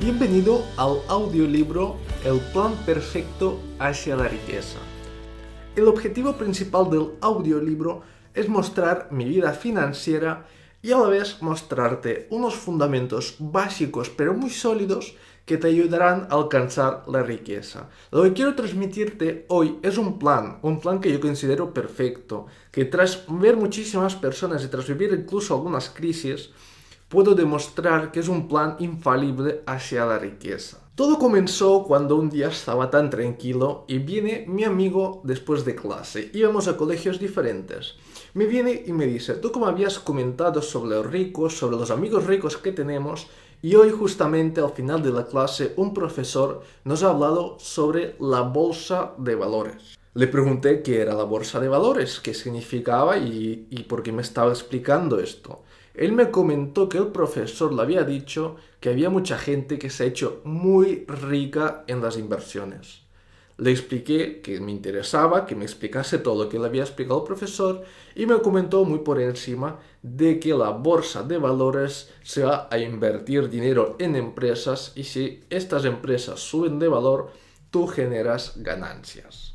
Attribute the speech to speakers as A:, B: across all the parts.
A: Bienvenido al audiolibro El plan perfecto hacia la riqueza. El objetivo principal del audiolibro es mostrar mi vida financiera y a la vez mostrarte unos fundamentos básicos pero muy sólidos que te ayudarán a alcanzar la riqueza. Lo que quiero transmitirte hoy es un plan que yo considero perfecto, que tras ver muchísimas personas y tras vivir incluso algunas crisis, puedo demostrar que es un plan infalible hacia la riqueza. Todo comenzó cuando un día estaba tan tranquilo y viene mi amigo después de clase. Íbamos a colegios diferentes. Me viene y me dice, tú como habías comentado sobre los ricos, sobre los amigos ricos que tenemos, y hoy justamente al final de la clase un profesor nos ha hablado sobre la bolsa de valores. Le pregunté qué era la bolsa de valores, qué significaba y por qué me estaba explicando esto. Él me comentó que el profesor le había dicho que había mucha gente que se ha hecho muy rica en las inversiones. Le expliqué que me interesaba, que me explicase todo lo que le había explicado el profesor y me comentó muy por encima de que la bolsa de valores se va a invertir dinero en empresas y si estas empresas suben de valor, tú generas ganancias.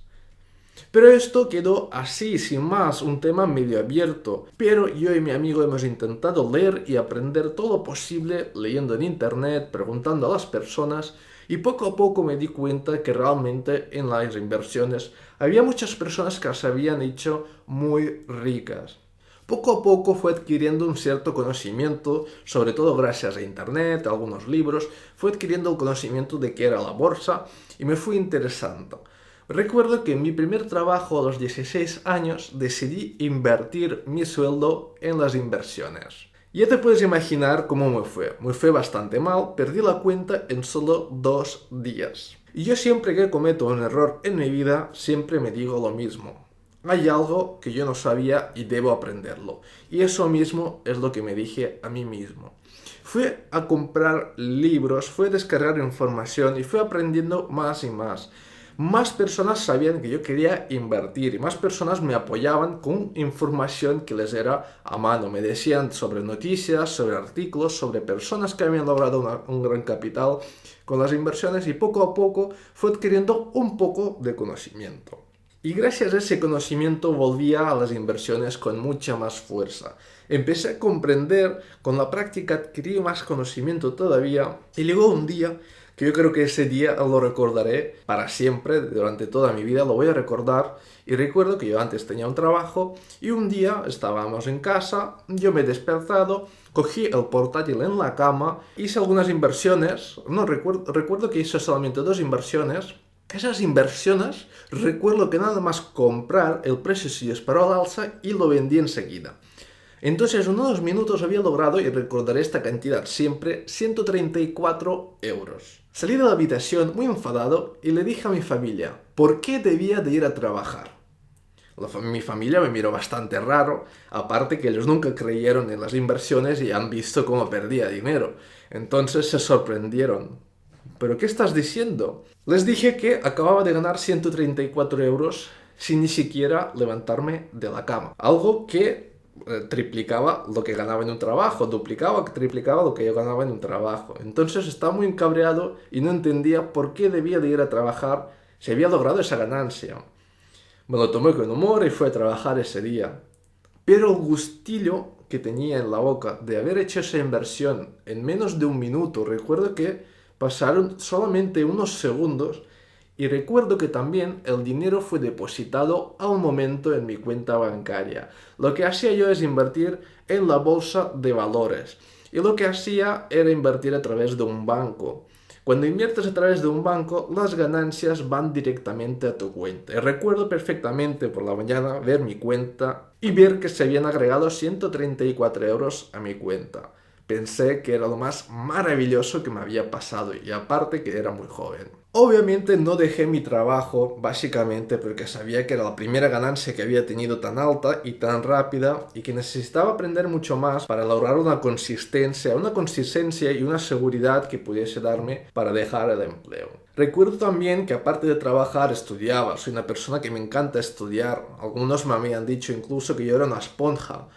A: Pero esto quedó así, sin más, un tema medio abierto. Pero yo y mi amigo hemos intentado leer y aprender todo lo posible leyendo en internet, preguntando a las personas, y poco a poco me di cuenta que realmente en las inversiones había muchas personas que se habían hecho muy ricas. Poco a poco fue adquiriendo un cierto conocimiento, sobre todo gracias a internet, a algunos libros, fue adquiriendo el conocimiento de qué era la bolsa y me fui interesando. Recuerdo que en mi primer trabajo a los 16 años decidí invertir mi sueldo en las inversiones. Ya te puedes imaginar cómo me fue. Me fue bastante mal, perdí la cuenta en solo 2 días. Y yo siempre que cometo un error en mi vida, siempre me digo lo mismo. Hay algo que yo no sabía y debo aprenderlo. Y eso mismo es lo que me dije a mí mismo. Fui a comprar libros, fui a descargar información y fui aprendiendo más y más. Más personas sabían que yo quería invertir y más personas me apoyaban con información que les era a mano. Me decían sobre noticias, sobre artículos, sobre personas que habían logrado un gran capital con las inversiones y poco a poco fue adquiriendo un poco de conocimiento. Y gracias a ese conocimiento volvía a las inversiones con mucha más fuerza. Empecé a comprender, con la práctica adquirí más conocimiento todavía y llegó un día que yo creo que ese día lo recordaré para siempre, durante toda mi vida lo voy a recordar. Y recuerdo que yo antes tenía un trabajo y un día estábamos en casa, yo me he despertado, cogí el portátil en la cama, hice algunas inversiones, no recuerdo que hice solamente 2 inversiones. Esas inversiones, recuerdo que nada más comprar, el precio se disparó al alza y lo vendí enseguida. Entonces, en unos minutos había logrado, y recordaré esta cantidad siempre, 134 euros. Salí de la habitación muy enfadado y le dije a mi familia, ¿por qué debía de ir a trabajar? Mi familia me miró bastante raro, aparte que ellos nunca creyeron en las inversiones y han visto cómo perdía dinero. Entonces se sorprendieron. ¿Pero qué estás diciendo? Les dije que acababa de ganar 134 euros sin ni siquiera levantarme de la cama. Algo que triplicaba lo que ganaba en un trabajo, duplicaba, triplicaba lo que yo ganaba en un trabajo. Entonces estaba muy encabreado y no entendía por qué debía de ir a trabajar si había logrado esa ganancia. Me lo tomé con humor y fui a trabajar ese día. Pero el gustillo que tenía en la boca de haber hecho esa inversión en menos de un minuto, recuerdo que pasaron solamente unos segundos y recuerdo que también el dinero fue depositado al momento en mi cuenta bancaria. Lo que hacía yo es invertir en la bolsa de valores. Y lo que hacía era invertir a través de un banco. Cuando inviertes a través de un banco, las ganancias van directamente a tu cuenta. Y recuerdo perfectamente por la mañana ver mi cuenta y ver que se habían agregado 134 euros a mi cuenta. Pensé que era lo más maravilloso que me había pasado y aparte que era muy joven. Obviamente no dejé mi trabajo básicamente porque sabía que era la primera ganancia que había tenido tan alta y tan rápida y que necesitaba aprender mucho más para lograr una consistencia y una seguridad que pudiese darme para dejar el empleo. Recuerdo también que aparte de trabajar estudiaba, soy una persona que me encanta estudiar. Algunos me habían dicho incluso que yo era una esponja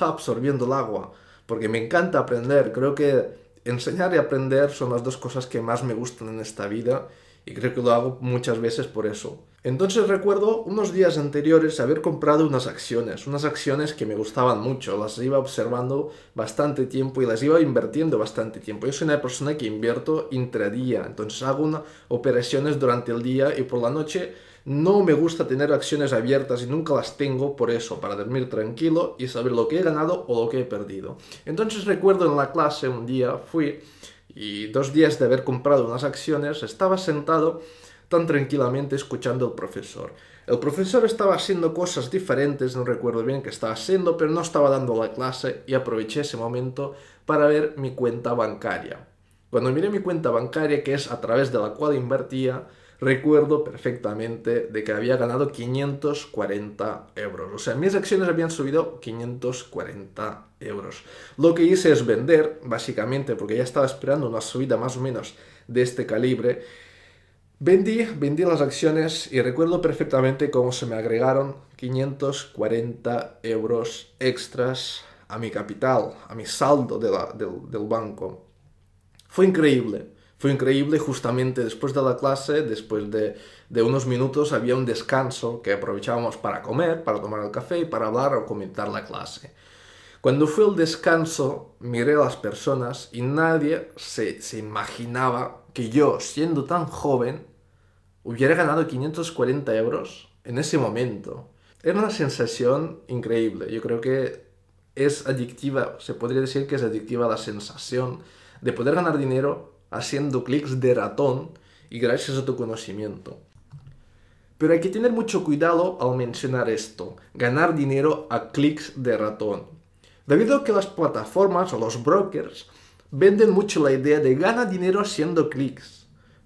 A: absorbiendo el agua. Porque me encanta aprender, creo que enseñar y aprender son las dos cosas que más me gustan en esta vida y creo que lo hago muchas veces por eso. Entonces recuerdo unos días anteriores haber comprado unas acciones que me gustaban mucho, las iba observando bastante tiempo y las iba invirtiendo bastante tiempo. Yo soy una persona que invierto intradía, entonces hago operaciones durante el día y por la noche no me gusta tener acciones abiertas y nunca las tengo por eso, para dormir tranquilo y saber lo que he ganado o lo que he perdido. Entonces recuerdo en la clase un día fui y 2 días de haber comprado unas acciones estaba sentado tan tranquilamente escuchando al profesor. El profesor estaba haciendo cosas diferentes, no recuerdo bien qué estaba haciendo, pero no estaba dando la clase y aproveché ese momento para ver mi cuenta bancaria. Cuando miré mi cuenta bancaria, que es a través de la cual invertía, recuerdo perfectamente de que había ganado 540 euros. O sea, mis acciones habían subido 540 euros. Lo que hice es vender, básicamente, porque ya estaba esperando una subida más o menos de este calibre. Vendí las acciones y recuerdo perfectamente cómo se me agregaron 540 euros extras a mi capital, a mi saldo del banco. Fue increíble justamente después de la clase, después de unos minutos había un descanso que aprovechábamos para comer, para tomar el café y para hablar o comentar la clase. Cuando fue el descanso, miré a las personas y nadie se imaginaba que yo, siendo tan joven, hubiera ganado 540 euros en ese momento. Era una sensación increíble. Yo creo que es adictiva, se podría decir que es adictiva la sensación de poder ganar dinero haciendo clics de ratón y gracias a tu conocimiento. Pero hay que tener mucho cuidado al mencionar esto, ganar dinero a clics de ratón. Debido a que las plataformas o los brokers venden mucho la idea de gana dinero haciendo clics.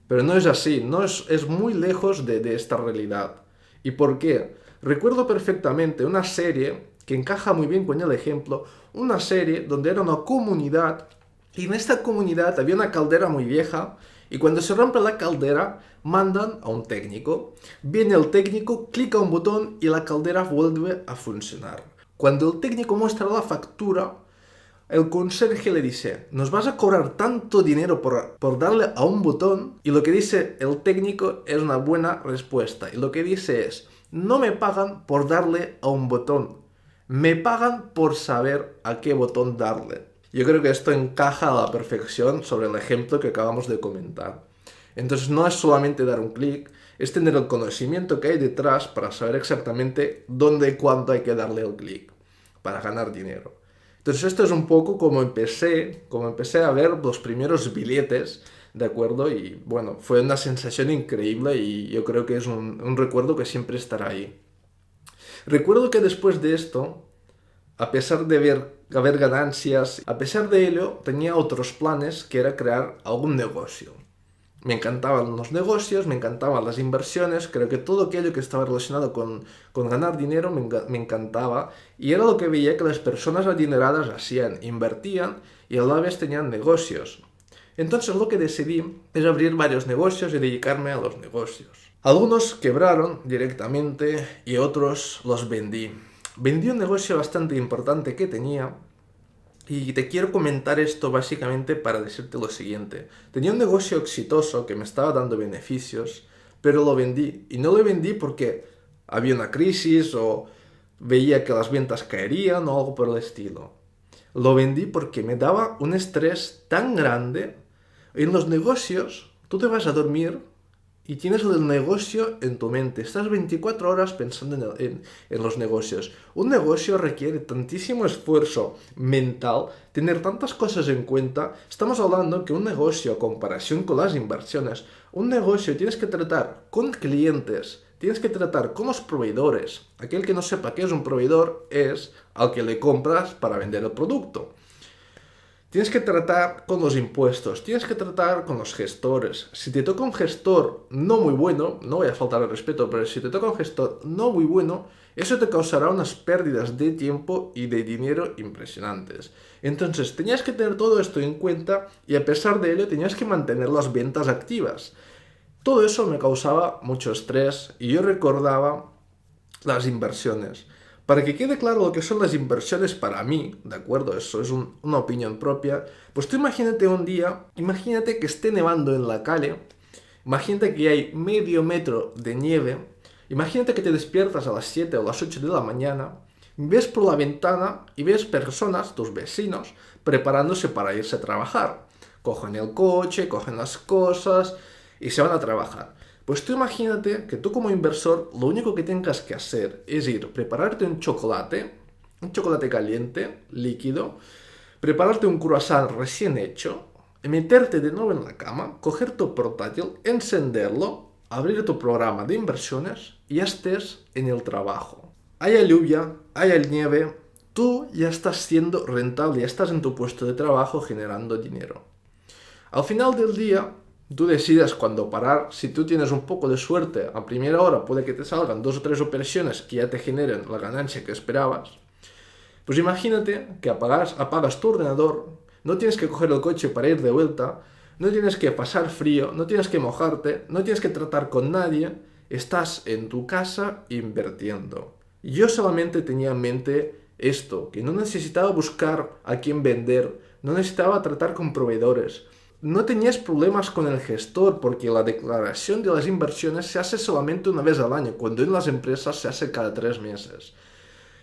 A: Pero no es así, es muy lejos de esta realidad. ¿Y por qué? Recuerdo perfectamente una serie que encaja muy bien con el ejemplo, una serie donde era una comunidad y en esta comunidad había una caldera muy vieja y cuando se rompe la caldera mandan a un técnico. Viene el técnico, clica un botón y la caldera vuelve a funcionar. Cuando el técnico muestra la factura, el conserje le dice, nos vas a cobrar tanto dinero por darle a un botón, y lo que dice el técnico es una buena respuesta. Y lo que dice es, no me pagan por darle a un botón, me pagan por saber a qué botón darle. Yo creo que esto encaja a la perfección sobre el ejemplo que acabamos de comentar. Entonces no es solamente dar un clic, es tener el conocimiento que hay detrás para saber exactamente dónde y cuándo hay que darle el clic para ganar dinero. Entonces esto es un poco como empecé a ver los primeros billetes, ¿de acuerdo? Y bueno, fue una sensación increíble y yo creo que es un recuerdo que siempre estará ahí. Recuerdo que después de esto, a pesar de haber ganancias, a pesar de ello, tenía otros planes que era crear algún negocio. Me encantaban los negocios, me encantaban las inversiones, creo que todo aquello que estaba relacionado con ganar dinero me encantaba y era lo que veía que las personas adineradas hacían, invertían y a la vez tenían negocios. Entonces lo que decidí es abrir varios negocios y dedicarme a los negocios. Algunos quebraron directamente y otros los vendí. Vendí un negocio bastante importante que tenía. Y te quiero comentar esto básicamente para decirte lo siguiente. Tenía un negocio exitoso que me estaba dando beneficios, pero lo vendí. Y no lo vendí porque había una crisis o veía que las ventas caerían o algo por el estilo. Lo vendí porque me daba un estrés tan grande. En los negocios, tú te vas a dormir y tienes el negocio en tu mente. Estás 24 horas pensando en los negocios. Un negocio requiere tantísimo esfuerzo mental, tener tantas cosas en cuenta. Estamos hablando que un negocio, a comparación con las inversiones, un negocio tienes que tratar con clientes, tienes que tratar con los proveedores. Aquel que no sepa qué es un proveedor es al que le compras para vender el producto. Tienes que tratar con los impuestos, tienes que tratar con los gestores. Si te toca un gestor no muy bueno, no voy a faltar al respeto, pero si te toca un gestor no muy bueno, eso te causará unas pérdidas de tiempo y de dinero impresionantes. Entonces tenías que tener todo esto en cuenta y a pesar de ello tenías que mantener las ventas activas. Todo eso me causaba mucho estrés y yo recordaba las inversiones. Para que quede claro lo que son las inversiones para mí, ¿de acuerdo? Eso es una opinión propia. Pues tú imagínate un día, imagínate que esté nevando en la calle, imagínate que hay medio metro de nieve, imagínate que te despiertas a las 7 o las 8 de la mañana, ves por la ventana y ves personas, tus vecinos, preparándose para irse a trabajar. Cogen el coche, cogen las cosas y se van a trabajar. Pues tú imagínate que tú como inversor lo único que tengas que hacer es ir, prepararte un chocolate caliente, líquido, prepararte un croissant recién hecho, meterte de nuevo en la cama, coger tu portátil, encenderlo, abrir tu programa de inversiones y ya estés en el trabajo. Haya lluvia, haya nieve, tú ya estás siendo rentable, ya estás en tu puesto de trabajo generando dinero. Al final del día, tú decides cuándo parar. Si tú tienes un poco de suerte, a primera hora puede que te salgan 2 o 3 operaciones que ya te generen la ganancia que esperabas. Pues imagínate que apagas tu ordenador, no tienes que coger el coche para ir de vuelta, no tienes que pasar frío, no tienes que mojarte, no tienes que tratar con nadie, estás en tu casa invirtiendo. Yo solamente tenía en mente esto, que no necesitaba buscar a quién vender, no necesitaba tratar con proveedores. No tenías problemas con el gestor porque la declaración de las inversiones se hace solamente una vez al año, cuando en las empresas se hace cada 3 meses.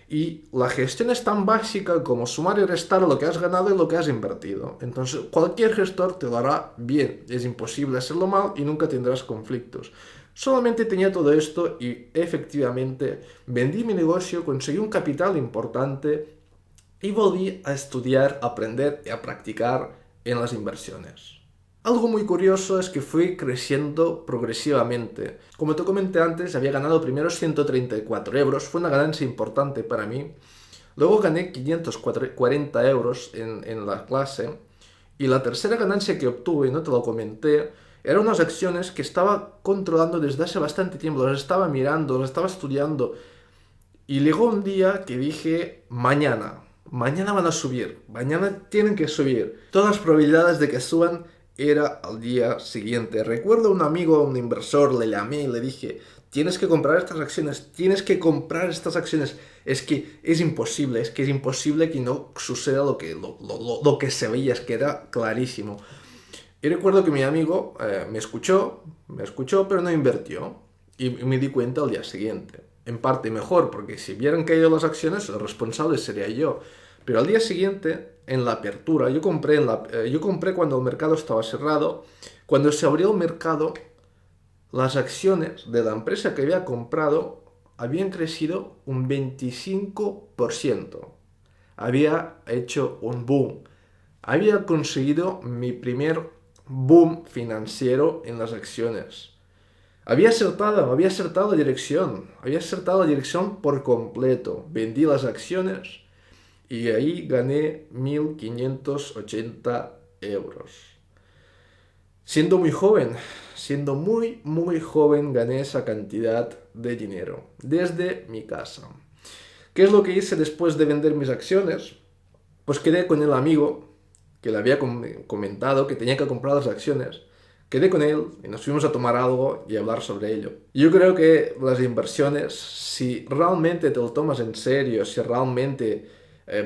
A: Y la gestión es tan básica como sumar y restar lo que has ganado y lo que has invertido. Entonces cualquier gestor te lo hará bien. Es imposible hacerlo mal y nunca tendrás conflictos. Solamente tenía todo esto y efectivamente vendí mi negocio, conseguí un capital importante y volví a estudiar, a aprender y a practicar en las inversiones. Algo muy curioso es que fui creciendo progresivamente. Como te comenté antes, había ganado primero 134 euros, fue una ganancia importante para mí. Luego gané 540 euros en la clase. Y la tercera ganancia que obtuve, no te lo comenté, eran unas acciones que estaba controlando desde hace bastante tiempo, las estaba mirando, las estaba estudiando. Y llegó un día que dije, mañana van a subir, mañana tienen que subir. Todas las probabilidades de que suban era al día siguiente. Recuerdo a un amigo, a un inversor, le llamé y le dije, tienes que comprar estas acciones, tienes que comprar estas acciones. Es que es imposible que no suceda lo que se veía, es que era clarísimo. Y recuerdo que mi amigo me escuchó, pero no invirtió. Y me di cuenta al día siguiente. En parte mejor, porque si hubieran caído las acciones, el responsable sería yo. Pero al día siguiente, en la apertura, yo compré cuando el mercado estaba cerrado. Cuando se abrió el mercado, las acciones de la empresa que había comprado habían crecido un 25%. Había hecho un boom. Había conseguido mi primer boom financiero en las acciones. Había acertado la dirección por completo. Vendí las acciones y ahí gané 1.580 euros. Siendo muy joven, muy joven, gané esa cantidad de dinero desde mi casa. ¿Qué es lo que hice después de vender mis acciones? Pues quedé con el amigo que le había comentado que tenía que comprar las acciones. Quedé con él y nos fuimos a tomar algo y a hablar sobre ello. Yo creo que las inversiones, si realmente te lo tomas en serio, si realmente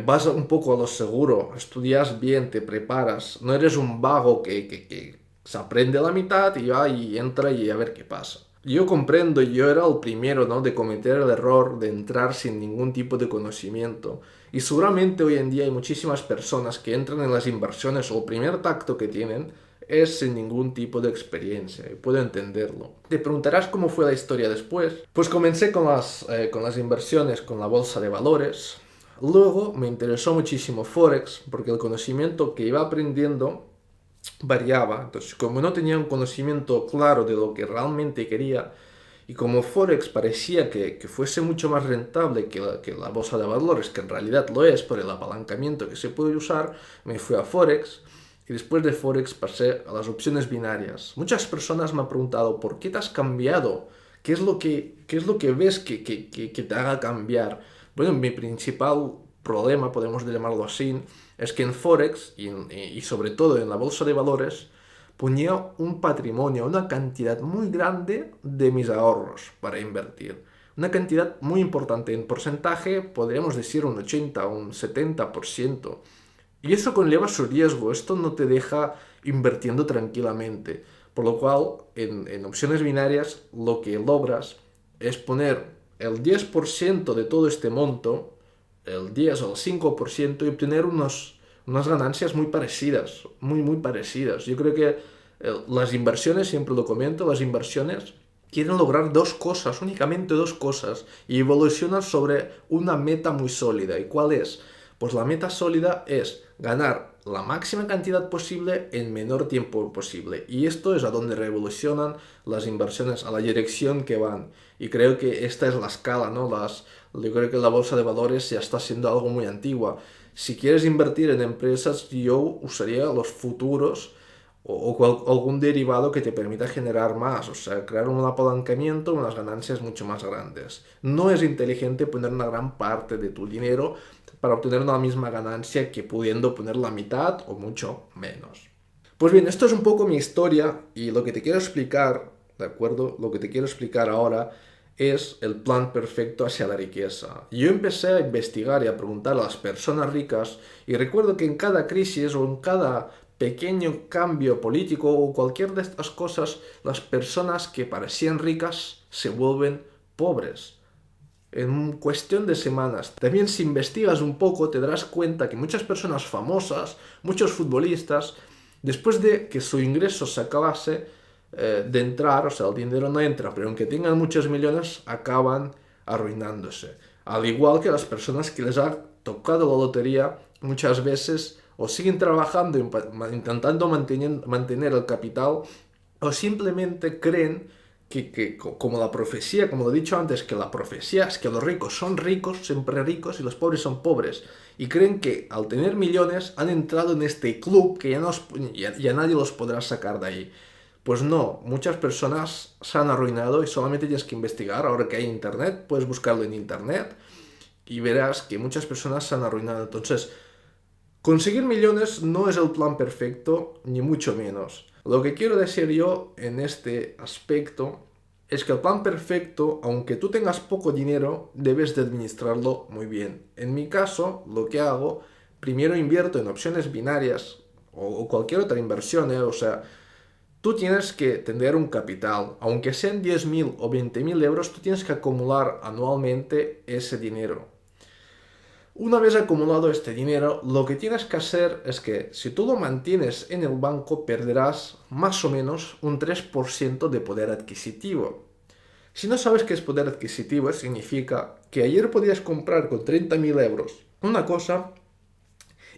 A: vas un poco a lo seguro, estudias bien, te preparas, no eres un vago que se aprende a la mitad y va y entra y a ver qué pasa. Yo comprendo, yo era el primero, ¿no?, de cometer el error de entrar sin ningún tipo de conocimiento. Y seguramente hoy en día hay muchísimas personas que entran en las inversiones o el primer tacto que tienen es sin ningún tipo de experiencia, y puedo entenderlo. Te preguntarás cómo fue la historia después. Pues comencé con las inversiones, con la bolsa de valores. Luego me interesó muchísimo Forex, porque el conocimiento que iba aprendiendo variaba. Entonces, como no tenía un conocimiento claro de lo que realmente quería, y como Forex parecía que fuese mucho más rentable que la bolsa de valores, que en realidad lo es por el apalancamiento que se puede usar, me fui a Forex. Y después de Forex pasé a las opciones binarias. Muchas personas me han preguntado, ¿por qué te has cambiado? ¿Qué es lo que ves que te haga cambiar? Bueno, mi principal problema, podemos llamarlo así, es que en Forex y sobre todo en la bolsa de valores ponía un patrimonio, una cantidad muy grande de mis ahorros para invertir. una cantidad muy importante. En porcentaje podríamos decir un 80 o un 70%. Y eso conlleva su riesgo, esto no te deja invirtiendo tranquilamente. Por lo cual, en opciones binarias, lo que logras es poner el 10% de todo este monto, el 10 o el 5%, y obtener unas ganancias muy parecidas, muy parecidas. Yo creo que las inversiones, siempre lo comento, las inversiones quieren lograr dos cosas, únicamente dos cosas, y evolucionan sobre una meta muy sólida. ¿Y cuál es? Pues la meta sólida es ganar la máxima cantidad posible en menor tiempo posible. Y esto es a donde revolucionan las inversiones, a la dirección que van. Y creo que esta es la escala, ¿no? Yo creo que la bolsa de valores ya está siendo algo muy antigua. Si quieres invertir en empresas, yo usaría los futuros o algún derivado que te permita generar más, o sea, crear un apalancamiento, unas ganancias mucho más grandes. No es inteligente poner una gran parte de tu dinero para obtener una misma ganancia que pudiendo poner la mitad o mucho menos. Pues bien, esto es un poco mi historia y lo que te quiero explicar, ¿de acuerdo? Lo que te quiero explicar ahora es el plan perfecto hacia la riqueza. Yo empecé a investigar y a preguntar a las personas ricas y recuerdo que en cada crisis o en cada pequeño cambio político o cualquier de estas cosas, las personas que parecían ricas se vuelven pobres en cuestión de semanas. También si investigas un poco te darás cuenta que muchas personas famosas, muchos futbolistas, después de que su ingreso se acabase de entrar, o sea, el dinero no entra, pero aunque tengan muchos millones, acaban arruinándose. Al igual que las personas que les ha tocado la lotería, muchas veces o siguen trabajando intentando mantener el capital o simplemente creen que como la profecía, como lo he dicho antes, que la profecía es que los ricos son ricos, siempre ricos, y los pobres son pobres. Y creen que al tener millones han entrado en este club que ya nadie los podrá sacar de ahí. Pues no, muchas personas se han arruinado y solamente tienes que investigar. Ahora que hay internet, puedes buscarlo en internet y verás que muchas personas se han arruinado. Entonces, conseguir millones no es el plan perfecto, ni mucho menos. Lo que quiero decir yo en este aspecto es que el plan perfecto, aunque tú tengas poco dinero, debes de administrarlo muy bien. En mi caso, lo que hago, primero invierto en opciones binarias o cualquier otra inversión, o sea, tú tienes que tener un capital. Aunque sean 10.000 o 20.000 euros, tú tienes que acumular anualmente ese dinero. Una vez acumulado este dinero, lo que tienes que hacer es que si tú lo mantienes en el banco, perderás más o menos un 3% de poder adquisitivo. Si no sabes qué es poder adquisitivo, significa que ayer podías comprar con 30.000 euros una cosa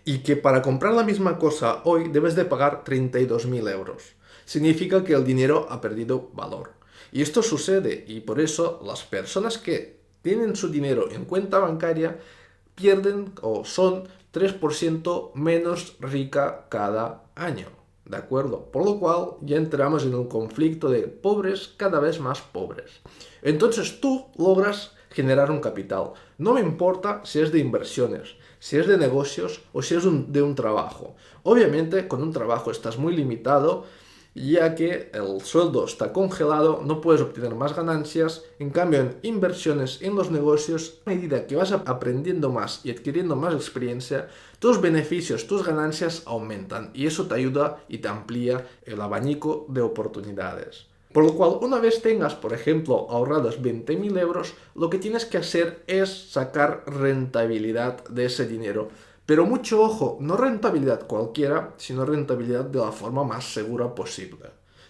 A: y que para comprar la misma cosa hoy debes de pagar 32.000 euros. Significa que el dinero ha perdido valor. Y esto sucede y por eso las personas que tienen su dinero en cuenta bancaria pierden o son 3% menos rica cada año, ¿de acuerdo? Por lo cual ya entramos en un conflicto de pobres cada vez más pobres. Entonces tú logras generar un capital. No me importa si es de inversiones, si es de negocios o si es de un trabajo. Obviamente con un trabajo estás muy limitado, ya que el sueldo está congelado, no puedes obtener más ganancias. En cambio, en inversiones, en los negocios, a medida que vas aprendiendo más y adquiriendo más experiencia, tus beneficios, tus ganancias aumentan y eso te ayuda y te amplía el abanico de oportunidades. Por lo cual, una vez tengas, por ejemplo, ahorrados 20.000 euros, lo que tienes que hacer es sacar rentabilidad de ese dinero. Pero mucho ojo, no rentabilidad cualquiera, sino rentabilidad de la forma más segura posible.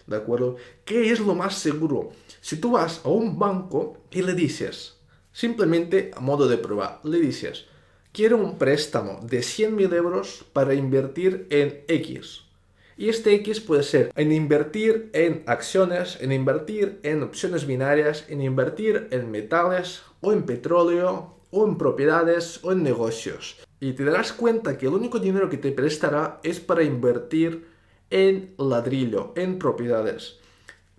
A: ¿De acuerdo? ¿Qué es lo más seguro? Si tú vas a un banco y le dices, simplemente a modo de prueba, le dices, quiero un préstamo de 100.000 euros para invertir en X. Y este X puede ser en invertir en acciones, en invertir en opciones binarias, en invertir en metales o en petróleo o en propiedades o en negocios. Y te darás cuenta que el único dinero que te prestará es para invertir en ladrillo, en propiedades.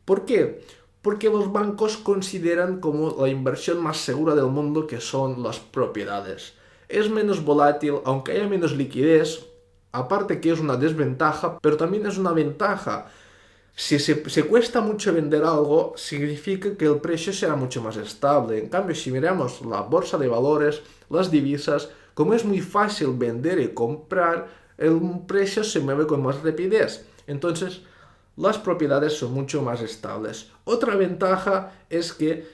A: ¿Por qué? Porque los bancos consideran como la inversión más segura del mundo que son las propiedades. Es menos volátil, aunque haya menos liquidez, aparte que es una desventaja, pero también es una ventaja. Si se cuesta mucho vender algo, significa que el precio será mucho más estable. En cambio, si miramos la bolsa de valores, las divisas, como es muy fácil vender y comprar, el precio se mueve con más rapidez. Entonces, las propiedades son mucho más estables. Otra ventaja es que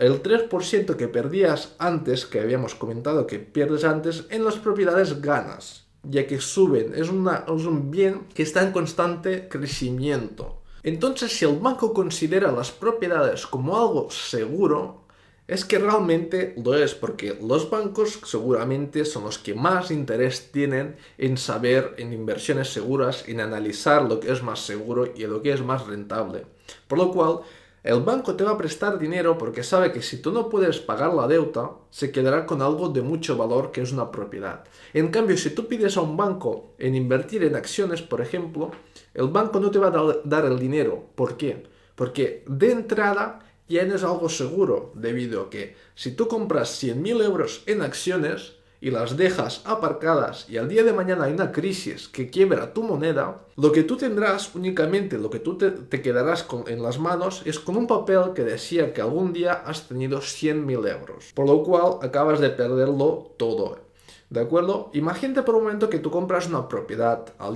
A: el 3% que perdías antes, que habíamos comentado que pierdes antes, en las propiedades ganas, ya que suben. Es un bien que está en constante crecimiento. Entonces, si el banco considera las propiedades como algo seguro, es que realmente lo es, porque los bancos seguramente son los que más interés tienen en saber en inversiones seguras, en analizar lo que es más seguro y lo que es más rentable. Por lo cual, el banco te va a prestar dinero porque sabe que si tú no puedes pagar la deuda, se quedará con algo de mucho valor que es una propiedad. En cambio, si tú pides a un banco en invertir en acciones, por ejemplo, el banco no te va a dar el dinero. ¿Por qué? Porque de entrada ya no es algo seguro, debido a que si tú compras 100.000 euros en acciones y las dejas aparcadas y al día de mañana hay una crisis que quiebra tu moneda, lo que tú tendrás únicamente, lo que tú te quedarás en las manos es con un papel que decía que algún día has tenido 100.000 euros, por lo cual acabas de perderlo todo. ¿De acuerdo? Imagínate por un momento que tú compras una propiedad, al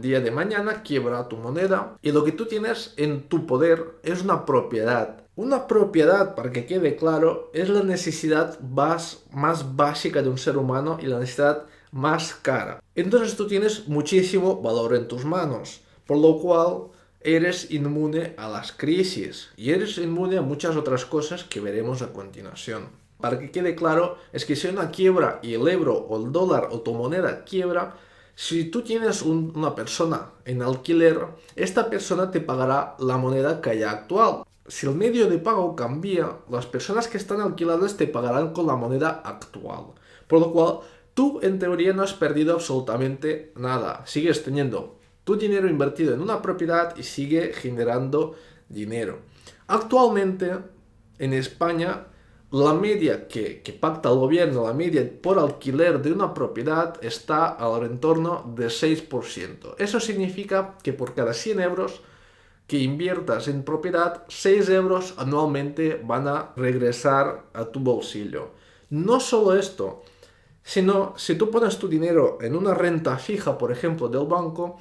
A: día de mañana quiebra tu moneda y lo que tú tienes en tu poder es una propiedad. Una propiedad, para que quede claro, es la necesidad más básica de un ser humano y la necesidad más cara. Entonces tú tienes muchísimo valor en tus manos, por lo cual eres inmune a las crisis y eres inmune a muchas otras cosas que veremos a continuación. Para que quede claro, es que si hay una quiebra y el euro o el dólar o tu moneda quiebra, si tú tienes una persona en alquiler, esta persona te pagará la moneda que haya actual. Si el medio de pago cambia, las personas que están alquiladas te pagarán con la moneda actual. Por lo cual, tú en teoría no has perdido absolutamente nada. Sigues teniendo tu dinero invertido en una propiedad y sigue generando dinero. Actualmente, en España, la media que pacta el gobierno, la media por alquiler de una propiedad está al entorno de 6%. Eso significa que por cada 100 euros que inviertas en propiedad, 6 euros anualmente van a regresar a tu bolsillo. No solo esto, sino si tú pones tu dinero en una renta fija, por ejemplo, del banco,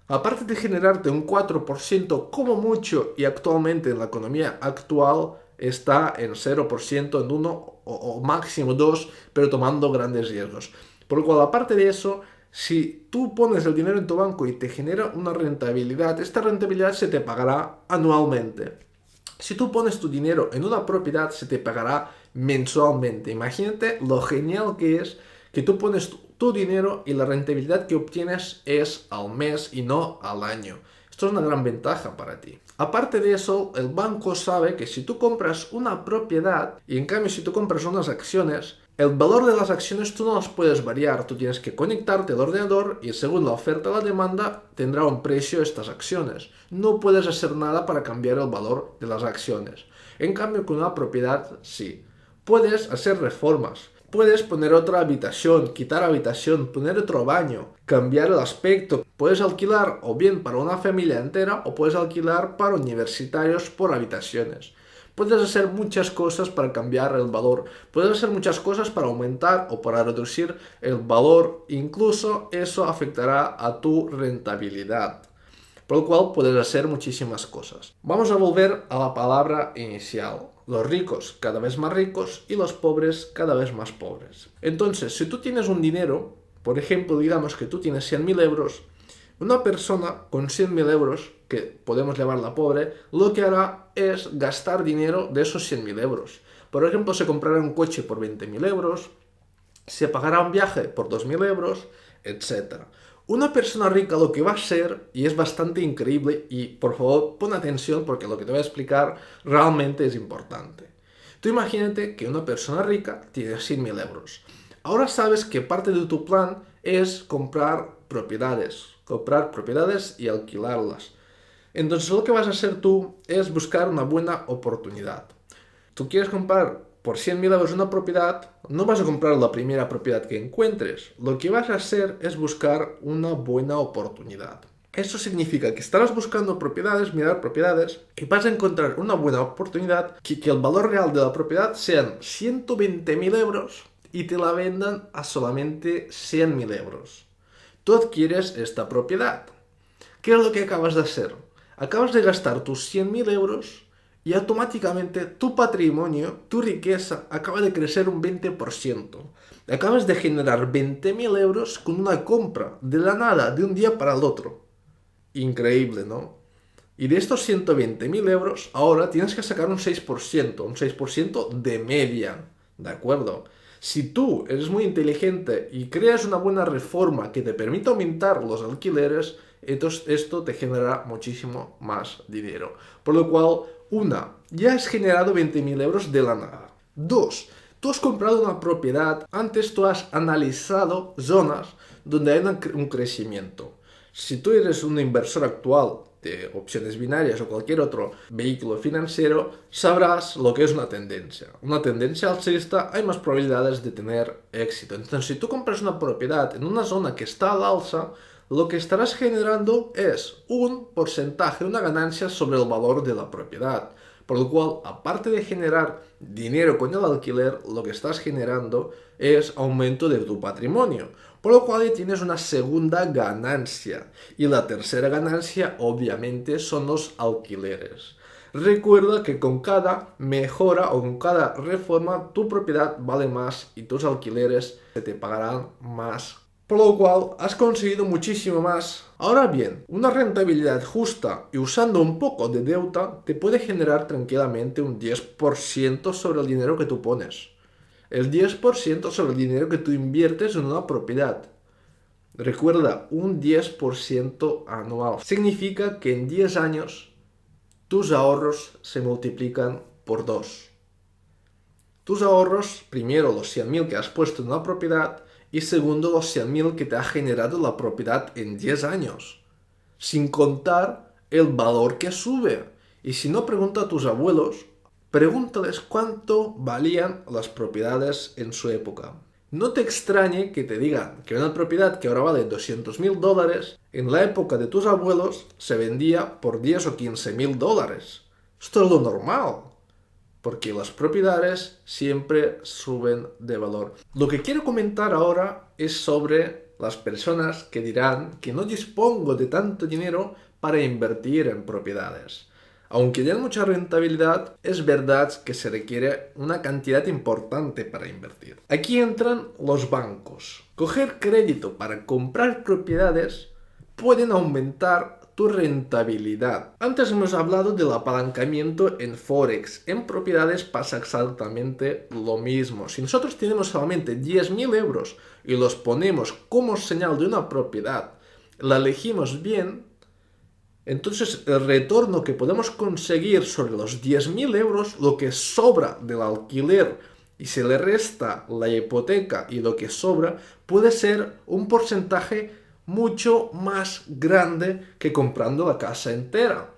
A: aparte de generarte un 4% como mucho, y actualmente en la economía actual está en 0%, en 1 o máximo 2, pero tomando grandes riesgos. Por lo cual, aparte de eso, si tú pones el dinero en tu banco y te genera una rentabilidad, esta rentabilidad se te pagará anualmente. Si tú pones tu dinero en una propiedad, se te pagará mensualmente. Imagínate lo genial que es que tú pones tu dinero y la rentabilidad que obtienes es al mes y no al año. Esto es una gran ventaja para ti. Aparte de eso, el banco sabe que si tú compras una propiedad y en cambio si tú compras unas acciones, el valor de las acciones tú no las puedes variar. Tú tienes que conectarte al ordenador y según la oferta y la demanda tendrá un precio estas acciones. No puedes hacer nada para cambiar el valor de las acciones. En cambio con una propiedad sí. Puedes hacer reformas. Puedes poner otra habitación, quitar habitación, poner otro baño, cambiar el aspecto. Puedes alquilar o bien para una familia entera o puedes alquilar para universitarios por habitaciones. Puedes hacer muchas cosas para cambiar el valor. Puedes hacer muchas cosas para aumentar o para reducir el valor. Incluso eso afectará a tu rentabilidad. Por lo cual puedes hacer muchísimas cosas. Vamos a volver a la palabra inicial. Los ricos cada vez más ricos y los pobres cada vez más pobres. Entonces, si tú tienes un dinero, por ejemplo, digamos que tú tienes 100.000 euros, una persona con 100.000 euros, que podemos llamarla pobre, lo que hará es gastar dinero de esos 100.000 euros. Por ejemplo, se comprará un coche por 20.000 euros, se pagará un viaje por 2.000 euros, etc. Una persona rica lo que va a ser, y es bastante increíble, y por favor pon atención porque lo que te voy a explicar realmente es importante. Tú imagínate que una persona rica tiene 100.000 euros. Ahora sabes que parte de tu plan es comprar propiedades y alquilarlas. Entonces lo que vas a hacer tú es buscar una buena oportunidad. Tú quieres comprar por 100.000 euros una propiedad, no vas a comprar la primera propiedad que encuentres. Lo que vas a hacer es buscar una buena oportunidad. Eso significa que estarás buscando propiedades, mirar propiedades, y vas a encontrar una buena oportunidad que el valor real de la propiedad sean 120.000 euros y te la vendan a solamente 100.000 euros. Tú adquieres esta propiedad. ¿Qué es lo que acabas de hacer? Acabas de gastar tus 100.000 euros y automáticamente tu patrimonio, tu riqueza, acaba de crecer un 20%. Acabas de generar 20.000 euros con una compra de la nada, de un día para el otro. Increíble, ¿no? Y de estos 120.000 euros, ahora tienes que sacar un 6% de media, ¿de acuerdo? Si tú eres muy inteligente y creas una buena reforma que te permita aumentar los alquileres, esto te generará muchísimo más dinero. Por lo cual, ya has generado 20.000 euros de la nada. 2, tú has comprado una propiedad, antes tú has analizado zonas donde hay un crecimiento. Si tú eres un inversor actual de opciones binarias o cualquier otro vehículo financiero, sabrás lo que es una tendencia. Una tendencia alcista, hay más probabilidades de tener éxito. Entonces, si tú compras una propiedad en una zona que está al alza, lo que estarás generando es un porcentaje, una ganancia sobre el valor de la propiedad. Por lo cual, aparte de generar dinero con el alquiler, lo que estás generando es aumento de tu patrimonio. Por lo cual tienes una segunda ganancia. Y la tercera ganancia, obviamente, son los alquileres. Recuerda que con cada mejora o con cada reforma, tu propiedad vale más y tus alquileres se te pagarán más. Por lo cual, has conseguido muchísimo más. Ahora bien, una rentabilidad justa y usando un poco de deuda te puede generar tranquilamente un 10% sobre el dinero que tú pones. El 10% sobre el dinero que tú inviertes en una propiedad. Recuerda, un 10% anual. Significa que en 10 años tus ahorros se multiplican por 2. Tus ahorros, primero los 100.000 que has puesto en una propiedad y segundo los 100.000 que te ha generado la propiedad en 10 años. Sin contar el valor que sube. Y si no, pregunta a tus abuelos, pregúntales cuánto valían las propiedades en su época. No te extrañe que te digan que una propiedad que ahora vale 200.000 dólares, en la época de tus abuelos se vendía por 10 o 15.000 dólares. Esto es lo normal, porque las propiedades siempre suben de valor. Lo que quiero comentar ahora es sobre las personas que dirán que no dispongo de tanto dinero para invertir en propiedades. Aunque den mucha rentabilidad, es verdad que se requiere una cantidad importante para invertir. Aquí entran los bancos. Coger crédito para comprar propiedades pueden aumentar tu rentabilidad. Antes hemos hablado del apalancamiento en Forex. En propiedades pasa exactamente lo mismo. Si nosotros tenemos solamente 10.000 euros y los ponemos como señal de una propiedad, la elegimos bien, entonces el retorno que podemos conseguir sobre los 10.000 euros, lo que sobra del alquiler y se le resta la hipoteca y lo que sobra, puede ser un porcentaje mucho más grande que comprando la casa entera.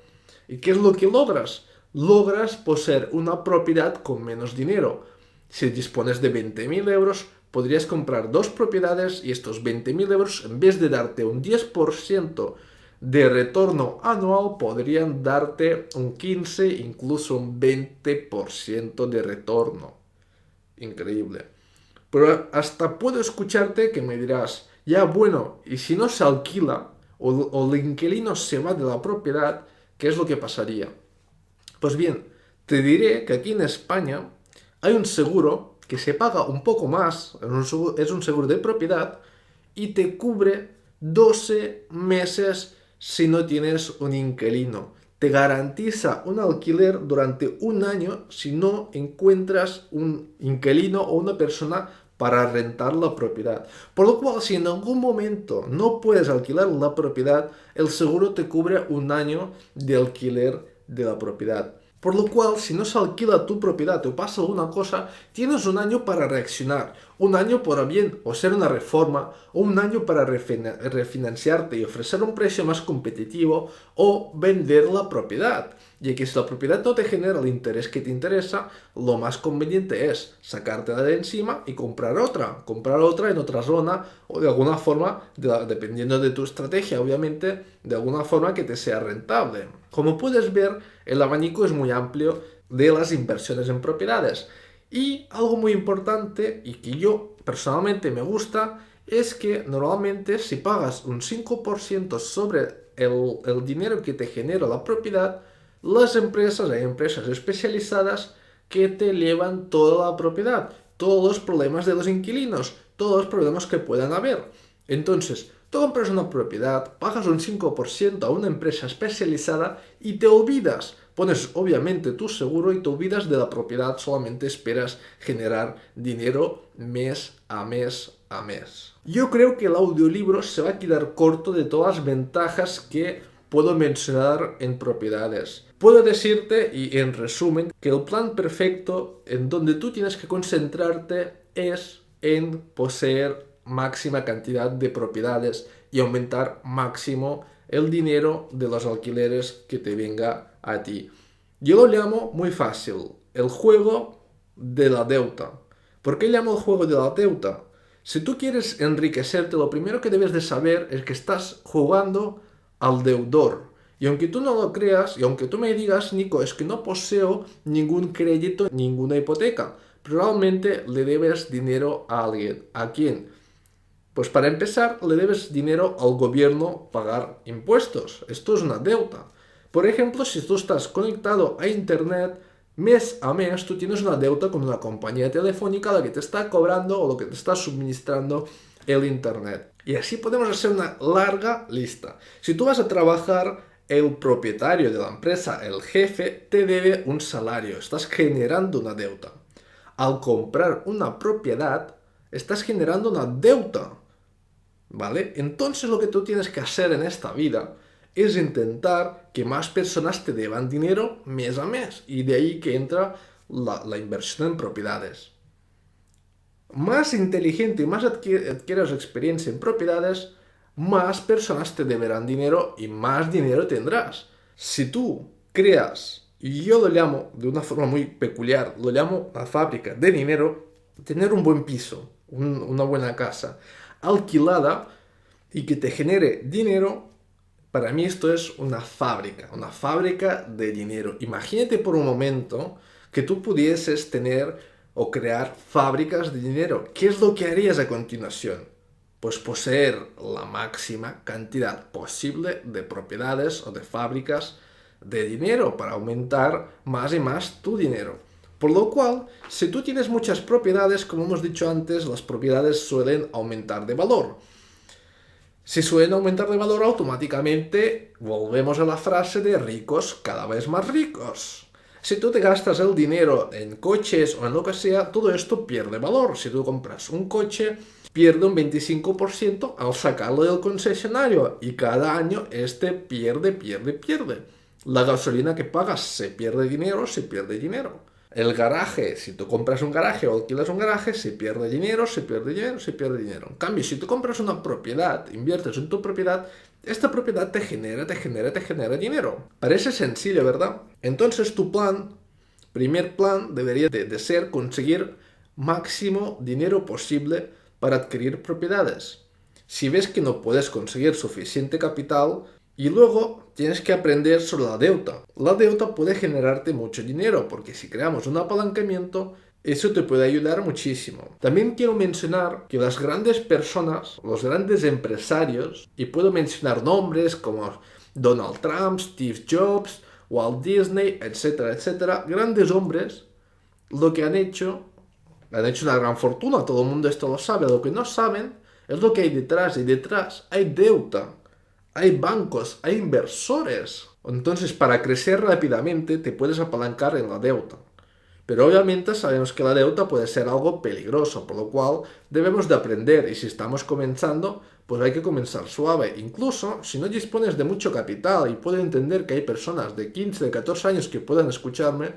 A: ¿Y qué es lo que logras? Logras poseer una propiedad con menos dinero. Si dispones de 20.000 euros, podrías comprar 2 propiedades y estos 20.000 euros, en vez de darte un 10% de retorno anual, podrían darte un 15, incluso un 20% de retorno. Increíble. Pero hasta puedo escucharte que me dirás, ya bueno, y si no se alquila o el inquilino se va de la propiedad, ¿qué es lo que pasaría? Pues bien, te diré que aquí en España hay un seguro que se paga un poco más, es un seguro de propiedad, y te cubre 12 meses si no tienes un inquilino. Te garantiza un alquiler durante un año si no encuentras un inquilino o una persona para rentar la propiedad. Por lo cual, si en algún momento no puedes alquilar la propiedad, el seguro te cubre un año de alquiler de la propiedad. Por lo cual, si no se alquila tu propiedad o pasa alguna cosa, tienes un año para reaccionar. un año para bien o ser una reforma, o un año para refinanciarte y ofrecer un precio más competitivo o vender la propiedad. Y que si la propiedad no te genera el interés que te interesa, lo más conveniente es sacártela de encima y comprar otra en otra zona o de alguna forma, dependiendo de tu estrategia, obviamente, de alguna forma que te sea rentable. Como puedes ver, el abanico es muy amplio de las inversiones en propiedades. Y algo muy importante y que yo personalmente me gusta es que normalmente si pagas un 5% sobre el dinero que te genera la propiedad, hay empresas especializadas que te llevan toda la propiedad, todos los problemas de los inquilinos, todos los problemas que puedan haber. Entonces, tú compras una propiedad, pagas un 5% a una empresa especializada y te olvidas. Pones obviamente tu seguro y te olvidas de la propiedad, solamente esperas generar dinero mes a mes a mes. Yo creo que el audiolibro se va a quedar corto de todas las ventajas que puedo mencionar en propiedades. Puedo decirte, y en resumen, que el plan perfecto en donde tú tienes que concentrarte es en poseer máxima cantidad de propiedades y aumentar máximo el dinero de los alquileres que te venga a ti. Yo lo llamo muy fácil, el juego de la deuda. ¿Por qué llamo el juego de la deuda? Si tú quieres enriquecerte, lo primero que debes de saber es que estás jugando al deudor. Y aunque tú no lo creas, y aunque tú me digas, Nico, es que no poseo ningún crédito, ninguna hipoteca, pero realmente le debes dinero a alguien. ¿A quién? Pues para empezar, le debes dinero al gobierno pagar impuestos. Esto es una deuda. Por ejemplo, si tú estás conectado a Internet, mes a mes tú tienes una deuda con una compañía telefónica la que te está cobrando o lo que te está suministrando el Internet. Y así podemos hacer una larga lista. Si tú vas a trabajar, el propietario de la empresa, el jefe, te debe un salario. Estás generando una deuda. Al comprar una propiedad, estás generando una deuda. ¿Vale? Entonces lo que tú tienes que hacer en esta vida es intentar que más personas te deban dinero mes a mes. Y de ahí que entra la inversión en propiedades. Más inteligente y más adquieras experiencia en propiedades, más personas te deberán dinero y más dinero tendrás. Si tú creas, y yo lo llamo de una forma muy peculiar, lo llamo la fábrica de dinero, tener un buen piso, una buena casa alquilada y que te genere dinero, para mí esto es una fábrica de dinero. Imagínate por un momento que tú pudieses tener o crear fábricas de dinero. ¿Qué es lo que harías a continuación? Pues poseer la máxima cantidad posible de propiedades o de fábricas de dinero para aumentar más y más tu dinero. Por lo cual, si tú tienes muchas propiedades, como hemos dicho antes, las propiedades suelen aumentar de valor. Si suelen aumentar de valor, automáticamente volvemos a la frase de ricos cada vez más ricos. Si tú te gastas el dinero en coches o en lo que sea, todo esto pierde valor. Si tú compras un coche, pierde un 25% al sacarlo del concesionario y cada año este pierde. La gasolina que pagas se pierde dinero. El garaje, si tú compras un garaje o alquilas un garaje, se pierde dinero. En cambio, si tú compras una propiedad, inviertes en tu propiedad, esta propiedad te genera dinero. Parece sencillo, ¿verdad? Entonces tu primer plan debería de ser conseguir máximo dinero posible para adquirir propiedades. Si ves que no puedes conseguir suficiente capital, y luego tienes que aprender sobre la deuda. La deuda puede generarte mucho dinero porque si creamos un apalancamiento, eso te puede ayudar muchísimo. También quiero mencionar que las grandes personas, los grandes empresarios, y puedo mencionar nombres como Donald Trump, Steve Jobs, Walt Disney, etcétera, grandes hombres, lo que han hecho una gran fortuna, todo el mundo esto lo sabe. Lo que no saben es lo que hay detrás, y detrás hay deuda. Hay bancos, hay inversores. Entonces, para crecer rápidamente te puedes apalancar en la deuda. Pero obviamente sabemos que la deuda puede ser algo peligroso, por lo cual debemos de aprender y si estamos comenzando, pues hay que comenzar suave. Incluso si no dispones de mucho capital y puedo entender que hay personas de 15, de 14 años que puedan escucharme,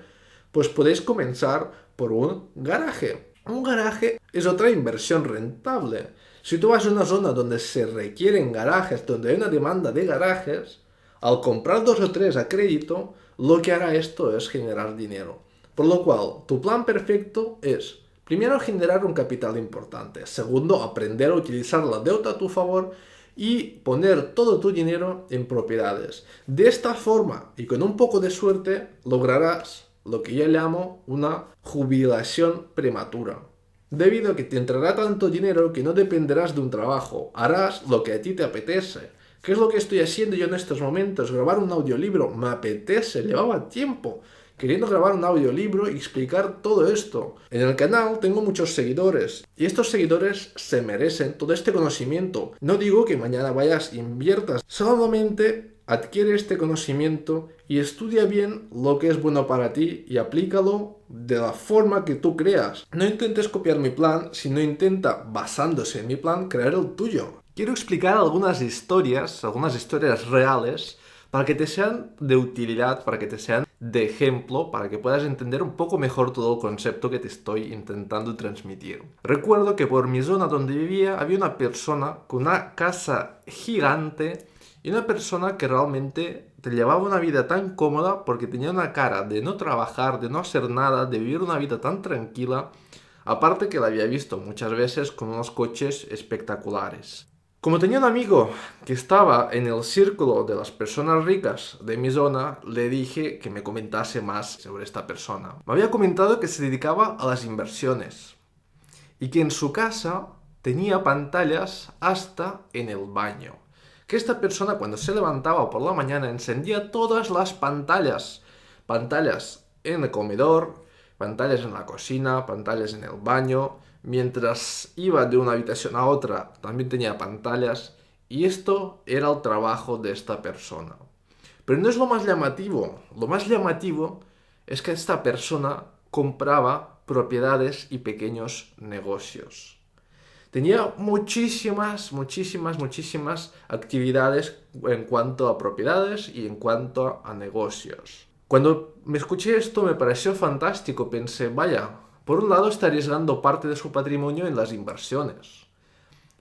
A: pues podéis comenzar por un garaje. Un garaje es otra inversión rentable. Si tú vas a una zona donde se requieren garajes, donde hay una demanda de garajes, al comprar 2 o 3 a crédito, lo que hará esto es generar dinero. Por lo cual, tu plan perfecto es, primero, generar un capital importante. Segundo, aprender a utilizar la deuda a tu favor y poner todo tu dinero en propiedades. De esta forma, y con un poco de suerte, lograrás lo que yo llamo una jubilación prematura. Debido a que te entrará tanto dinero que no dependerás de un trabajo, harás lo que a ti te apetece. ¿Qué es lo que estoy haciendo yo en estos momentos? Grabar un audiolibro. Me apetece, llevaba tiempo queriendo grabar un audiolibro y explicar todo esto. En el canal tengo muchos seguidores y estos seguidores se merecen todo este conocimiento. No digo que mañana vayas e inviertas, solamente adquiere este conocimiento y estudia bien lo que es bueno para ti y aplícalo de la forma que tú creas. No intentes copiar mi plan, sino intenta, basándose en mi plan, crear el tuyo. Quiero explicar algunas historias reales, para que te sean de utilidad, para que te sean de ejemplo, para que puedas entender un poco mejor todo el concepto que te estoy intentando transmitir. Recuerdo que por mi zona donde vivía había una persona con una casa gigante y una persona que realmente te llevaba una vida tan cómoda porque tenía una cara de no trabajar, de no hacer nada, de vivir una vida tan tranquila, aparte que la había visto muchas veces con unos coches espectaculares. Como tenía un amigo que estaba en el círculo de las personas ricas de mi zona, le dije que me comentase más sobre esta persona. Me había comentado que se dedicaba a las inversiones y que en su casa tenía pantallas hasta en el baño. Que esta persona cuando se levantaba por la mañana encendía todas las pantallas. Pantallas en el comedor, pantallas en la cocina, pantallas en el baño. Mientras iba de una habitación a otra, también tenía pantallas, y esto era el trabajo de esta persona. Pero no es lo más llamativo es que esta persona compraba propiedades y pequeños negocios. Tenía muchísimas actividades en cuanto a propiedades y en cuanto a negocios. Cuando me escuché esto me pareció fantástico, pensé, vaya, por un lado está arriesgando parte de su patrimonio en las inversiones.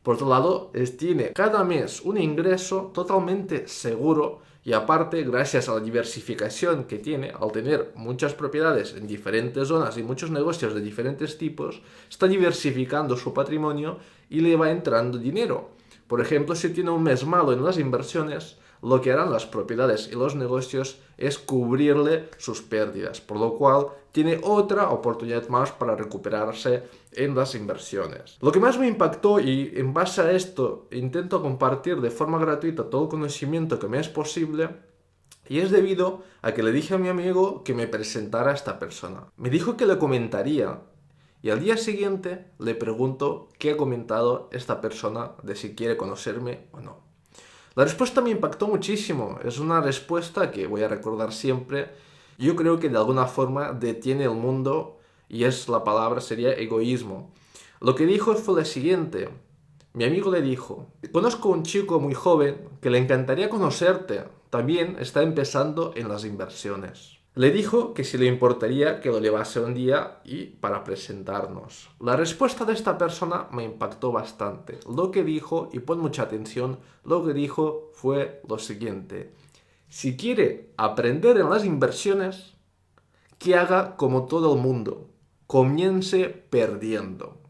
A: Por otro lado, tiene cada mes un ingreso totalmente seguro y aparte, gracias a la diversificación que tiene, al tener muchas propiedades en diferentes zonas y muchos negocios de diferentes tipos, está diversificando su patrimonio y le va entrando dinero. Por ejemplo, si tiene un mes malo en las inversiones, lo que harán las propiedades y los negocios es cubrirle sus pérdidas, por lo cual tiene otra oportunidad más para recuperarse en las inversiones. Lo que más me impactó, y en base a esto intento compartir de forma gratuita todo el conocimiento que me es posible, y es debido a que le dije a mi amigo que me presentara a esta persona. Me dijo que le comentaría, y al día siguiente le pregunto qué ha comentado esta persona de si quiere conocerme o no. La respuesta me impactó muchísimo, es una respuesta que voy a recordar siempre. Yo creo que de alguna forma detiene el mundo y la palabra sería egoísmo. Lo que dijo fue lo siguiente, mi amigo le dijo, conozco a un chico muy joven que le encantaría conocerte, también está empezando en las inversiones. Le dijo que si le importaría que lo llevase un día y para presentarnos. La respuesta de esta persona me impactó bastante. Lo que dijo, y pon mucha atención, lo que dijo fue lo siguiente. Si quiere aprender en las inversiones, que haga como todo el mundo. Comience perdiendo.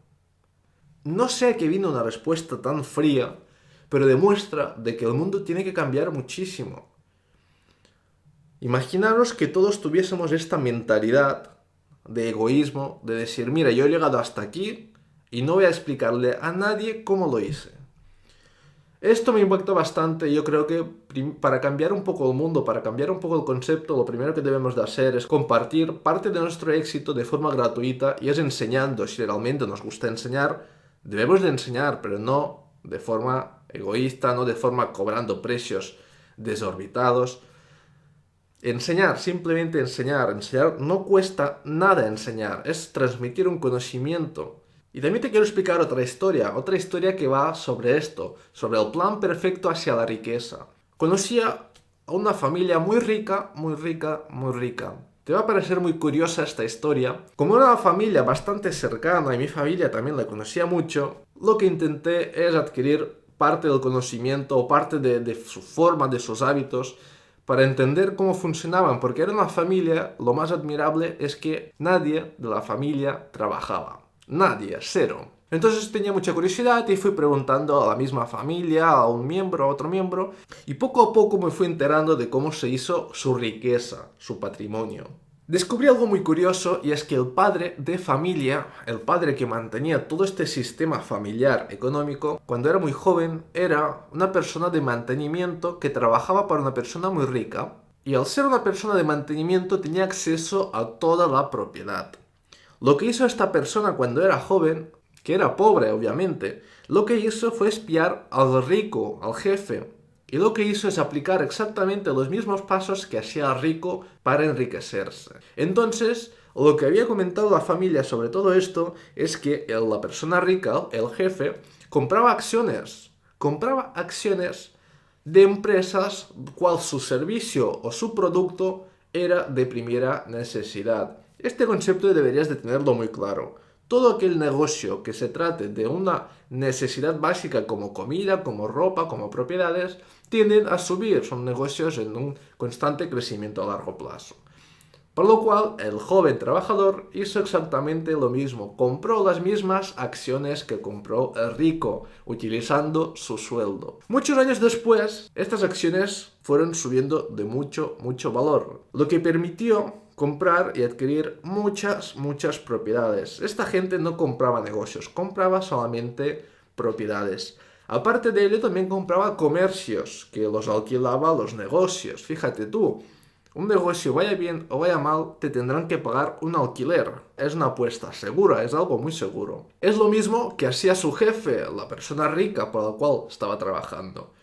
A: No sé a qué vino una respuesta tan fría, pero demuestra de que el mundo tiene que cambiar muchísimo. Imaginaros que todos tuviésemos esta mentalidad de egoísmo, de decir, mira, yo he llegado hasta aquí y no voy a explicarle a nadie cómo lo hice. Esto me impactó bastante. Yo creo que para cambiar un poco el mundo, para cambiar un poco el concepto, lo primero que debemos de hacer es compartir parte de nuestro éxito de forma gratuita y es enseñando. Si realmente nos gusta enseñar, debemos de enseñar, pero no de forma egoísta, no de forma cobrando precios desorbitados. Enseñar, simplemente enseñar no cuesta nada enseñar, es transmitir un conocimiento. Y también te quiero explicar otra historia que va sobre esto, sobre el plan perfecto hacia la riqueza. Conocí a una familia muy rica. Te va a parecer muy curiosa esta historia. Como era una familia bastante cercana y mi familia también la conocía mucho, lo que intenté es adquirir parte del conocimiento o parte de su forma, de sus hábitos, para entender cómo funcionaban, porque era una familia, lo más admirable es que nadie de la familia trabajaba. Nadie, cero. Entonces tenía mucha curiosidad y fui preguntando a la misma familia, a un miembro, a otro miembro, y poco a poco me fui enterando de cómo se hizo su riqueza, su patrimonio. Descubrí algo muy curioso y es que el padre de familia, el padre que mantenía todo este sistema familiar económico, cuando era muy joven, era una persona de mantenimiento que trabajaba para una persona muy rica y al ser una persona de mantenimiento tenía acceso a toda la propiedad. Lo que hizo esta persona cuando era joven, que era pobre obviamente, lo que hizo fue espiar al rico, al jefe, y lo que hizo es aplicar exactamente los mismos pasos que hacía el rico para enriquecerse. Entonces, lo que había comentado la familia sobre todo esto es que la persona rica, el jefe, compraba acciones de empresas cual su servicio o su producto era de primera necesidad. Este concepto deberías de tenerlo muy claro. Todo aquel negocio que se trate de una necesidad básica como comida, como ropa, como propiedades, tienden a subir. Son negocios en un constante crecimiento a largo plazo. Por lo cual, el joven trabajador hizo exactamente lo mismo. Compró las mismas acciones que compró el rico, utilizando su sueldo. Muchos años después, estas acciones fueron subiendo de mucho valor, lo que permitió comprar y adquirir muchas propiedades. Esta gente no compraba negocios, compraba solamente propiedades. Aparte de ello, también compraba comercios, que los alquilaba a los negocios. Fíjate tú, un negocio vaya bien o vaya mal, te tendrán que pagar un alquiler. Es una apuesta segura, es algo muy seguro. Es lo mismo que hacía su jefe, la persona rica por la cual estaba trabajando.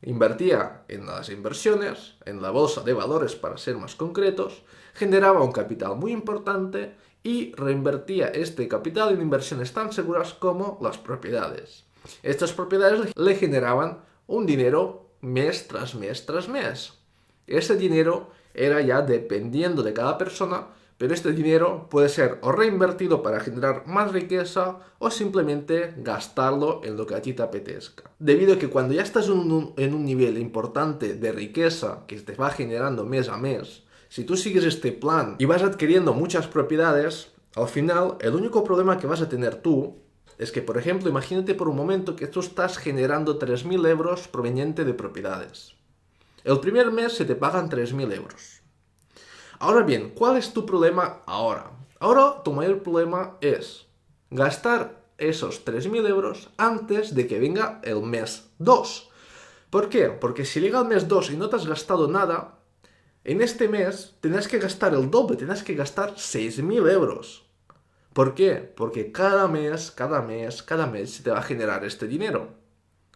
A: Invertía en las inversiones, en la bolsa de valores para ser más concretos, generaba un capital muy importante y reinvertía este capital en inversiones tan seguras como las propiedades. Estas propiedades le generaban un dinero mes tras mes tras mes. Ese dinero era ya dependiendo de cada persona, pero este dinero puede ser o reinvertido para generar más riqueza o simplemente gastarlo en lo que a ti te apetezca. Debido a que cuando ya estás en un nivel importante de riqueza que te va generando mes a mes, si tú sigues este plan y vas adquiriendo muchas propiedades, al final el único problema que vas a tener tú es que, por ejemplo, imagínate por un momento que tú estás generando 3.000 euros proveniente de propiedades. El primer mes se te pagan 3.000 euros. Ahora bien, ¿cuál es tu problema ahora? Ahora tu mayor problema es gastar esos 3.000 euros antes de que venga el mes 2. ¿Por qué? Porque si llega el mes 2 y no te has gastado nada, en este mes tendrás que gastar el doble, tendrás que gastar 6.000 euros. ¿Por qué? Porque cada mes se te va a generar este dinero.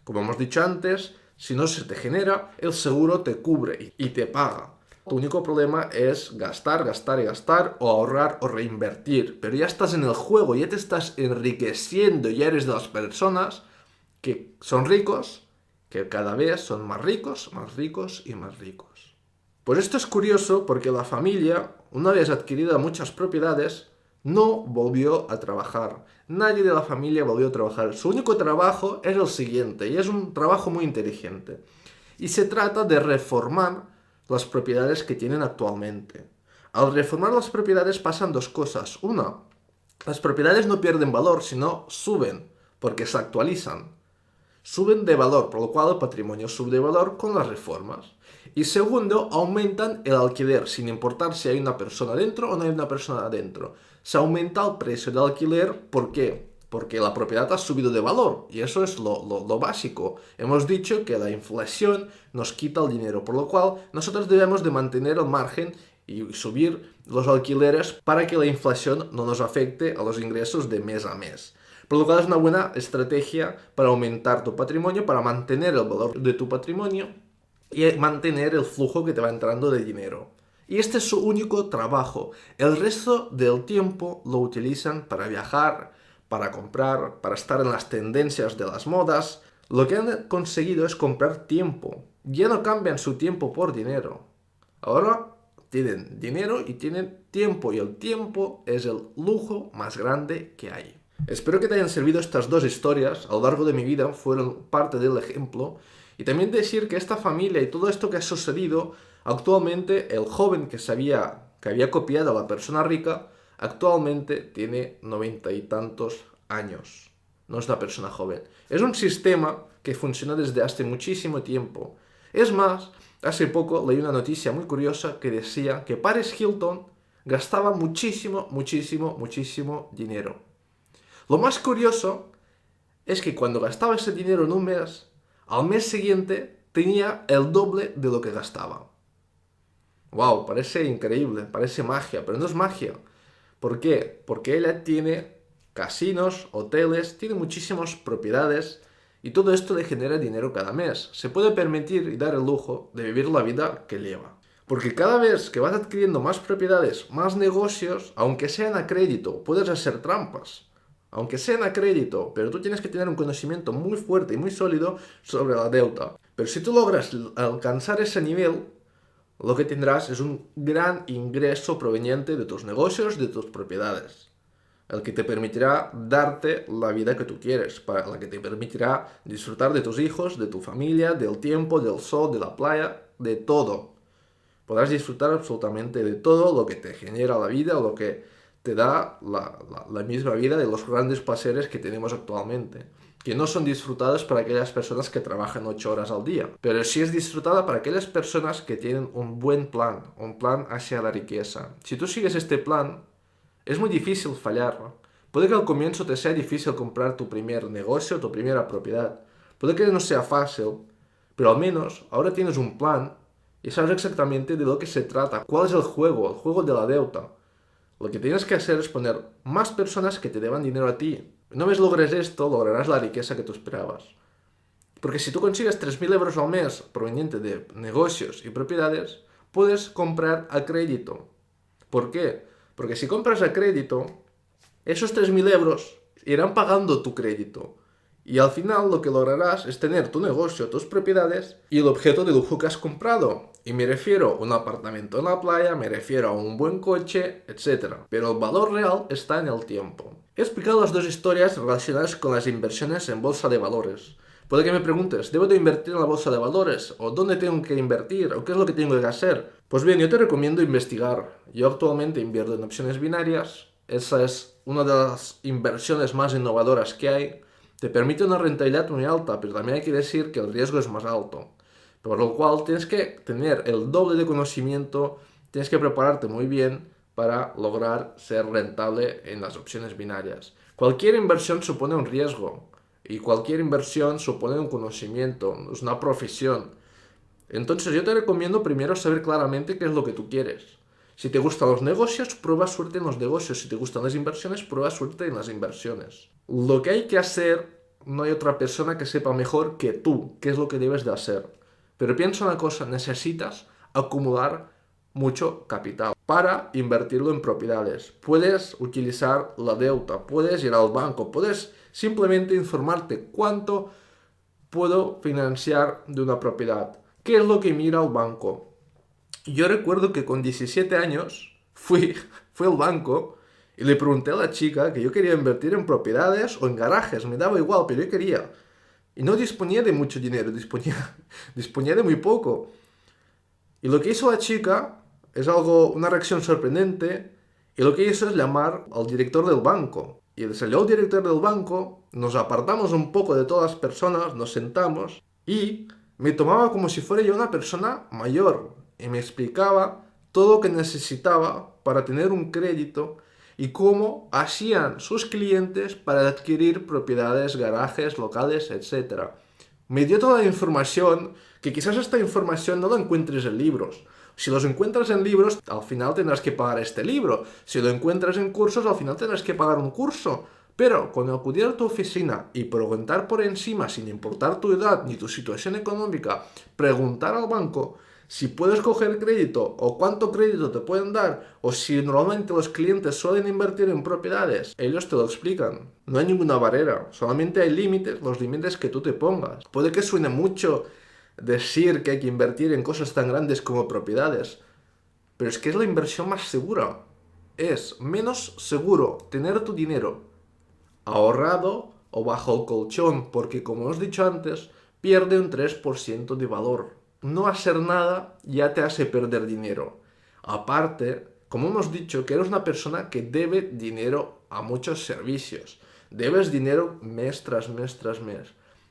A: Como hemos dicho antes, si no se te genera, el seguro te cubre y te paga. Tu único problema es gastar o ahorrar o reinvertir. Pero ya estás en el juego, ya te estás enriqueciendo, ya eres de las personas que son ricos, que cada vez son más ricos y más ricos. Pues esto es curioso porque la familia, una vez adquirida muchas propiedades, no volvió a trabajar. Nadie de la familia volvió a trabajar. Su único trabajo es el siguiente, y es un trabajo muy inteligente. Y se trata de reformar las propiedades que tienen actualmente. Al reformar las propiedades pasan dos cosas. Una, las propiedades no pierden valor, sino suben, porque se actualizan. Suben de valor, por lo cual el patrimonio sube de valor con las reformas. Y segundo, aumentan el alquiler, sin importar si hay una persona dentro o no hay una persona dentro. Se aumenta el precio del alquiler, ¿por qué? Porque la propiedad ha subido de valor, y eso es lo básico. Hemos dicho que la inflación nos quita el dinero, por lo cual nosotros debemos de mantener el margen y subir los alquileres para que la inflación no nos afecte a los ingresos de mes a mes. Por lo cual es una buena estrategia para aumentar tu patrimonio, para mantener el valor de tu patrimonio y mantener el flujo que te va entrando de dinero. Y este es su único trabajo. El resto del tiempo lo utilizan para viajar, para comprar, para estar en las tendencias de las modas. Lo que han conseguido es comprar tiempo. Ya no cambian su tiempo por dinero. Ahora tienen dinero y tienen tiempo, y el tiempo es el lujo más grande que hay. Espero que te hayan servido estas dos historias, a lo largo de mi vida fueron parte del ejemplo, y también decir que esta familia y todo esto que ha sucedido, actualmente el joven que había copiado a la persona rica, actualmente tiene 90 y tantos años. No es una persona joven. Es un sistema que funciona desde hace muchísimo tiempo. Es más, hace poco leí una noticia muy curiosa que decía que Paris Hilton gastaba muchísimo dinero. Lo más curioso es que cuando gastaba ese dinero en un mes, al mes siguiente tenía el doble de lo que gastaba. Wow, parece increíble, parece magia, pero no es magia. ¿Por qué? Porque ella tiene casinos, hoteles, tiene muchísimas propiedades y todo esto le genera dinero cada mes. Se puede permitir y dar el lujo de vivir la vida que lleva. Porque cada vez que vas adquiriendo más propiedades, más negocios, aunque sean a crédito, puedes hacer trampas. Aunque sean a crédito, pero tú tienes que tener un conocimiento muy fuerte y muy sólido sobre la deuda. Pero si tú logras alcanzar ese nivel, lo que tendrás es un gran ingreso proveniente de tus negocios, de tus propiedades, el que te permitirá darte la vida que tú quieres, para la que te permitirá disfrutar de tus hijos, de tu familia, del tiempo, del sol, de la playa, de todo. Podrás disfrutar absolutamente de todo lo que te genera la vida o lo que te da la misma vida de los grandes placeres que tenemos actualmente, que no son disfrutadas para aquellas personas que trabajan 8 horas al día, pero sí es disfrutada para aquellas personas que tienen un buen plan, un plan hacia la riqueza. Si tú sigues este plan, es muy difícil fallar, ¿no? Puede que al comienzo te sea difícil comprar tu primer negocio, tu primera propiedad. Puede que no sea fácil, pero al menos ahora tienes un plan y sabes exactamente de lo que se trata, cuál es el juego de la deuda. Lo que tienes que hacer es poner más personas que te deban dinero a ti. Una vez logres esto, lograrás la riqueza que tú esperabas. Porque si tú consigues 3.000 euros al mes proveniente de negocios y propiedades, puedes comprar a crédito. ¿Por qué? Porque si compras a crédito, esos 3.000 euros irán pagando tu crédito. Y al final lo que lograrás es tener tu negocio, tus propiedades y el objeto de lujo que has comprado. Y me refiero a un apartamento en la playa, me refiero a un buen coche, etc. Pero el valor real está en el tiempo. He explicado las dos historias relacionadas con las inversiones en bolsa de valores. Puede que me preguntes, ¿debo de invertir en la bolsa de valores? ¿O dónde tengo que invertir? ¿O qué es lo que tengo que hacer? Pues bien, yo te recomiendo investigar. Yo actualmente invierto en opciones binarias. Esa es una de las inversiones más innovadoras que hay. Te permite una rentabilidad muy alta, pero también hay que decir que el riesgo es más alto. Por lo cual tienes que tener el doble de conocimiento, tienes que prepararte muy bien para lograr ser rentable en las opciones binarias. Cualquier inversión supone un riesgo y cualquier inversión supone un conocimiento, es una profesión. Entonces yo te recomiendo primero saber claramente qué es lo que tú quieres. Si te gustan los negocios, prueba suerte en los negocios. Si te gustan las inversiones, prueba suerte en las inversiones. Lo que hay que hacer, no hay otra persona que sepa mejor que tú qué es lo que debes de hacer. Pero piensa una cosa, necesitas acumular mucho capital para invertirlo en propiedades. Puedes utilizar la deuda, puedes ir al banco, puedes simplemente informarte cuánto puedo financiar de una propiedad. ¿Qué es lo que mira el banco? Yo recuerdo que con 17 años fui al banco y le pregunté a la chica que yo quería invertir en propiedades o en garajes, me daba igual, pero yo quería. Y no disponía de mucho dinero, disponía de muy poco. Y lo que hizo la chica es una reacción sorprendente, y lo que hizo es llamar al director del banco. Y salió el director del banco, nos apartamos un poco de todas las personas, nos sentamos y me tomaba como si fuera yo una persona mayor. Y me explicaba todo lo que necesitaba para tener un crédito y cómo hacían sus clientes para adquirir propiedades, garajes, locales, etc. Me dio toda la información, que quizás esta información no la encuentres en libros. Si los encuentras en libros, al final tendrás que pagar este libro. Si lo encuentras en cursos, al final tendrás que pagar un curso. Pero cuando acudir a tu oficina y preguntar por encima, sin importar tu edad ni tu situación económica, preguntar al banco si puedes coger crédito o cuánto crédito te pueden dar, o si normalmente los clientes suelen invertir en propiedades, ellos te lo explican. No hay ninguna barrera, solamente hay límites, los límites que tú te pongas. Puede que suene mucho decir que hay que invertir en cosas tan grandes como propiedades, pero es que es la inversión más segura. Es menos seguro tener tu dinero ahorrado o bajo el colchón, porque como os he dicho antes, pierde un 3% de valor. No hacer nada ya te hace perder dinero. Aparte, como hemos dicho, que eres una persona que debe dinero a muchos servicios. Debes dinero mes tras mes tras mes.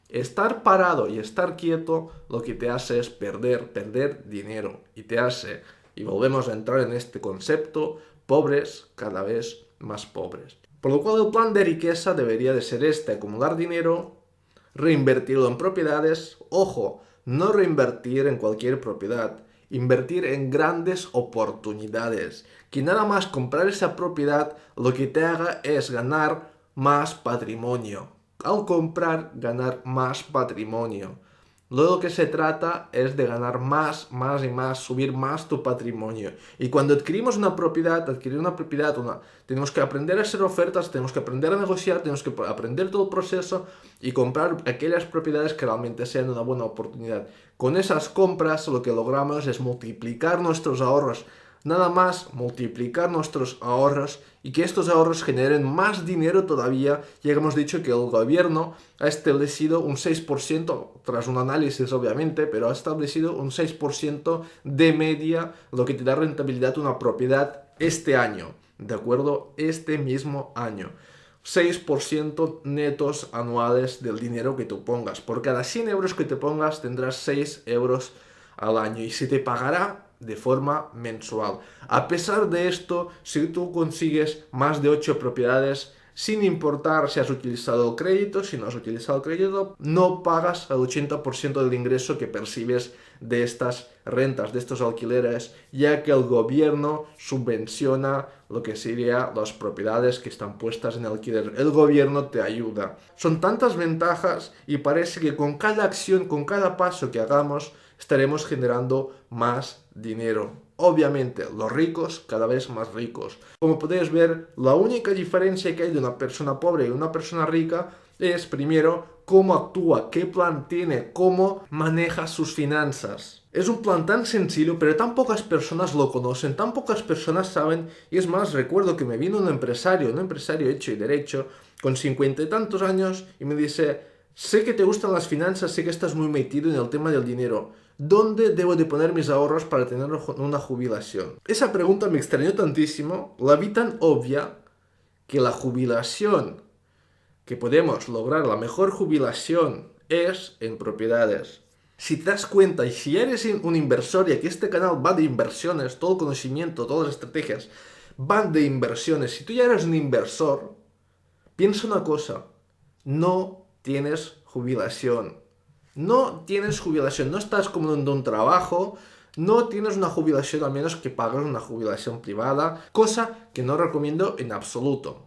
A: Estar parado y estar quieto lo que te hace es perder dinero. Y te hace, y volvemos a entrar en este concepto, pobres cada vez más pobres. Por lo cual el plan de riqueza debería de ser este: acumular dinero, reinvertirlo en propiedades. Ojo, no reinvertir en cualquier propiedad, invertir en grandes oportunidades. Que nada más comprar esa propiedad lo que te haga es ganar más patrimonio. Al comprar, ganar más patrimonio. Luego que se trata es de ganar más y más, subir más tu patrimonio. Y cuando adquirir una propiedad, tenemos que aprender a hacer ofertas, tenemos que aprender a negociar, tenemos que aprender todo el proceso y comprar aquellas propiedades que realmente sean una buena oportunidad. Con esas compras lo que logramos es multiplicar nuestros ahorros. Nada más multiplicar nuestros ahorros y que estos ahorros generen más dinero todavía. Ya hemos dicho que el gobierno ha establecido un 6%, tras un análisis obviamente, pero ha establecido un 6% de media, lo que te da rentabilidad una propiedad este año, ¿de acuerdo? Este mismo año. 6% netos anuales del dinero que tú pongas. Por cada 100 euros que te pongas tendrás 6 euros al año y se te pagará de forma mensual. A pesar de esto, si tú consigues más de 8 propiedades, sin importar si has utilizado el crédito, si no has utilizado el crédito, no pagas el 80% del ingreso que percibes de estas rentas, de estos alquileres, ya que el gobierno subvenciona lo que serían las propiedades que están puestas en alquiler. El gobierno te ayuda. Son tantas ventajas y parece que con cada acción, con cada paso que hagamos, estaremos generando más dinero. Obviamente, los ricos cada vez más ricos. Como podéis ver, la única diferencia que hay de una persona pobre y una persona rica es, primero, cómo actúa, qué plan tiene, cómo maneja sus finanzas. Es un plan tan sencillo, pero tan pocas personas lo conocen, tan pocas personas saben. Y es más, recuerdo que me vino un empresario hecho y derecho, con 50 y tantos años, y me dice: sé que te gustan las finanzas, sé que estás muy metido en el tema del dinero. ¿Dónde debo de poner mis ahorros para tener una jubilación? Esa pregunta me extrañó tantísimo, la vi tan obvia, que la jubilación que podemos lograr, la mejor jubilación, es en propiedades. Si te das cuenta y si eres un inversor, y aquí este canal va de inversiones, todo el conocimiento, todas las estrategias van de inversiones. Si tú ya eres un inversor, piensa una cosa: no tienes jubilación. No tienes jubilación, no estás cómodo en un trabajo, no tienes una jubilación a menos que pagues una jubilación privada, cosa que no recomiendo en absoluto.